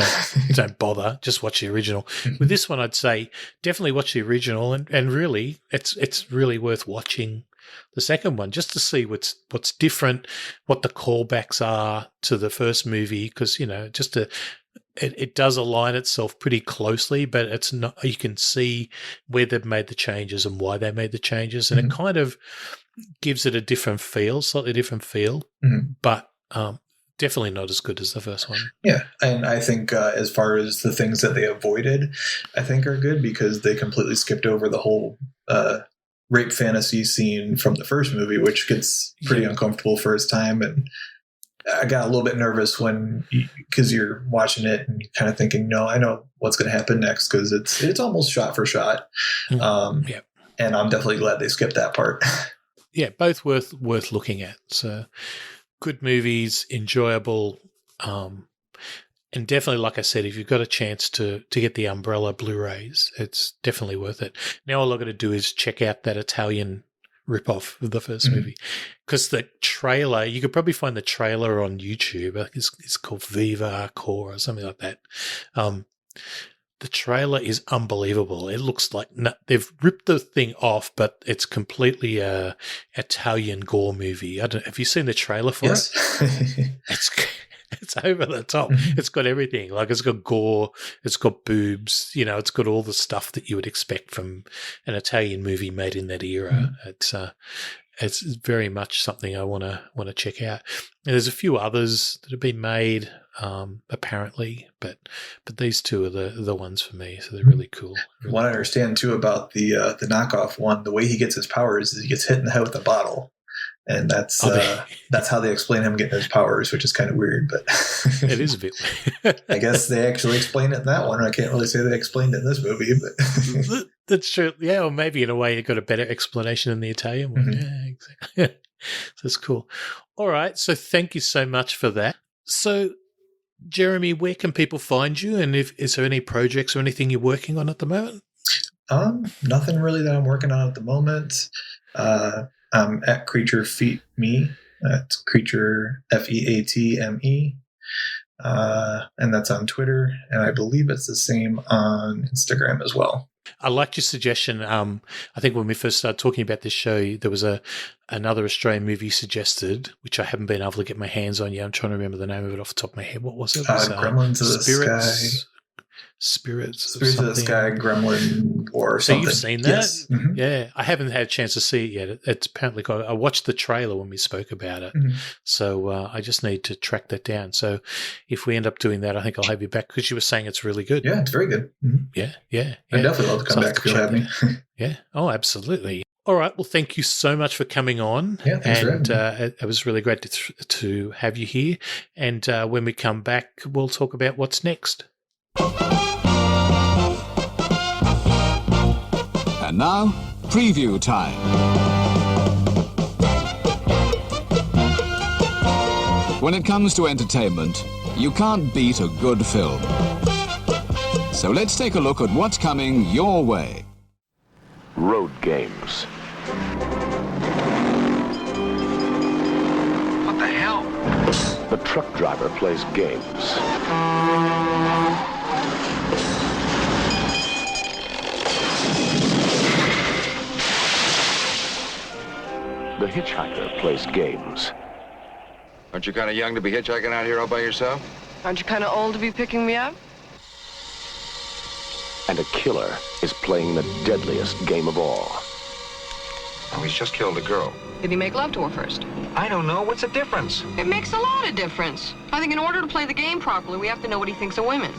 don't bother. Just watch the original. With this one, I'd say definitely watch the original, and really, it's really worth watching the second one just to see what's different, what the callbacks are to the first movie, because it does align itself pretty closely, but it's not. You can see where they've made the changes and why they made the changes, and it kind of gives it a different feel, slightly different feel. But definitely not as good as the first one. Yeah, and I think as far as the things that they avoided, I think are good because they completely skipped over the whole rape fantasy scene from the first movie, which gets pretty uncomfortable for its time. And I got a little bit nervous because you're watching it and kind of thinking, no, I know what's going to happen next because it's almost shot for shot. And I'm definitely glad they skipped that part. Yeah, both worth looking at. So good movies, enjoyable, and definitely, like I said, if you've got a chance to get the Umbrella Blu-rays, it's definitely worth it. Now all I've got to do is check out that Italian ripoff of the first movie, because the trailer, you could probably find the trailer on YouTube. I think it's called Viva Core or something like that. The trailer is unbelievable. It looks like they've ripped the thing off, but it's completely a Italian gore movie. I don't. Have you seen the trailer for it? It's over the top. It's got everything. Like it's got gore, it's got boobs. It's got all the stuff that you would expect from an Italian movie made in that era. It's very much something I want to check out. And there's a few others that have been made, apparently, but these two are the ones for me. So they're really cool. Really what I understand too about the knockoff one, the way he gets his powers is he gets hit in the head with a bottle, and that's how they explain him getting his powers, which is kind of weird. But it is a bit weird. I guess they actually explained it in that one. I can't really say they explained it in this movie, but that's true. Yeah, or maybe in a way it got a better explanation in the Italian one. Yeah, exactly. So that's cool. All right. So thank you so much for that. So, Jeremy, where can people find you? And is there any projects or anything you're working on at the moment? Nothing really that I'm working on at the moment. I'm at Creature Feet Me. That's Creature FEATME. And that's on Twitter. And I believe it's the same on Instagram as well. I liked your suggestion. I think when we first started talking about this show, there was another Australian movie suggested, which I haven't been able to get my hands on yet. I'm trying to remember the name of it off the top of my head. What was it? Gremlins of the Sky. Spirits of the Sky, Gremlin or something. So you've seen that? Yes. Mm-hmm. Yeah. I haven't had a chance to see it yet. It's apparently got – I watched the trailer when we spoke about it. Mm-hmm. So I just need to track that down. So if we end up doing that, I think I'll have you back because you were saying it's really good. Yeah, it's very good. Mm-hmm. Yeah. I'd definitely love to come back if you'll have me. Yeah. Oh, absolutely. All right. Well, thank you so much for coming on. Yeah, thanks for having me. It was really great to have you here. And when we come back, we'll talk about what's next. And now, preview time. When it comes to entertainment, you can't beat a good film. So let's take a look at what's coming your way. Road games. What the hell? The truck driver plays games. The hitchhiker plays games. Aren't you kind of young to be hitchhiking out here all by yourself? Aren't you kind of old to be picking me up? And a killer is playing the deadliest game of all. Oh, he's just killed a girl. Did he make love to her first? I don't know. What's the difference? It makes a lot of difference. I think in order to play the game properly, we have to know what he thinks of women.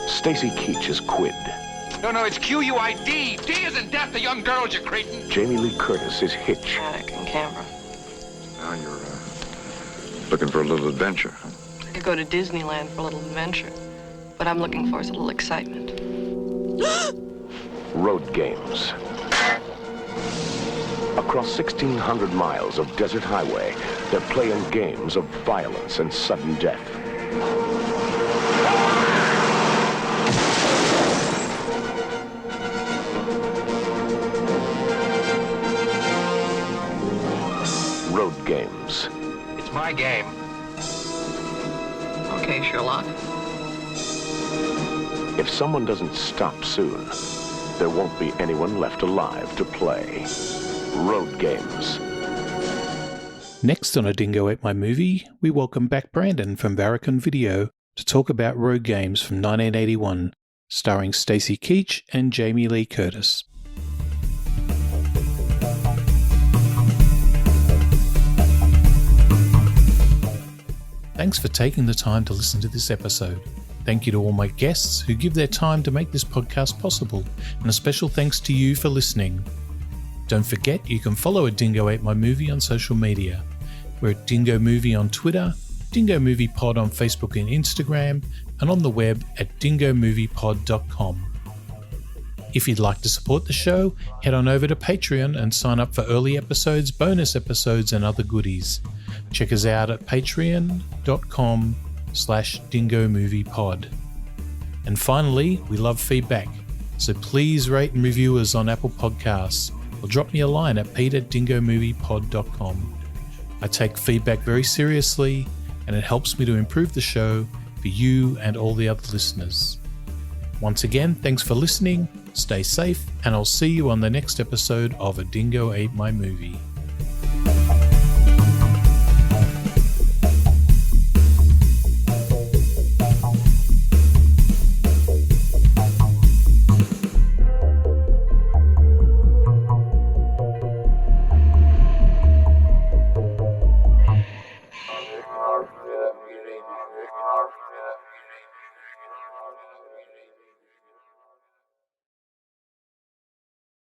Stacy Keach is Quid. No, it's Q-U-I-D. D is in death, the young girls, you cretin. Jamie Lee Curtis is Hitch. Attic in Canberra. Now you're looking for a little adventure. I could go to Disneyland for a little adventure. What I'm looking for is a little excitement. Road games. Across 1,600 miles of desert highway, they're playing games of violence and sudden death. Road games. It's my game. Okay, Sherlock. If someone doesn't stop soon, there won't be anyone left alive to play. Road games. Next on A Dingo Ate My Movie, we welcome back Brandon from Barricon Video to talk about Road Games from 1981, starring Stacy Keach and Jamie Lee Curtis. Thanks for taking the time to listen to this episode. Thank you to all my guests who give their time to make this podcast possible, and a special thanks to you for listening. Don't forget you can follow A Dingo Ate My Movie on social media. We're at Dingo Movie on Twitter, Dingo Movie Pod on Facebook and Instagram, and on the web at dingomoviepod.com. If you'd like to support the show, head on over to Patreon and sign up for early episodes, bonus episodes, and other goodies. Check us out at patreon.com/dingomoviepod. And finally, we love feedback, so please rate and review us on Apple Podcasts, or drop me a line at pete@dingomoviepod.com. I take feedback very seriously, and it helps me to improve the show for you and all the other listeners. Once again, thanks for listening, stay safe, and I'll see you on the next episode of A Dingo Ate My Movie.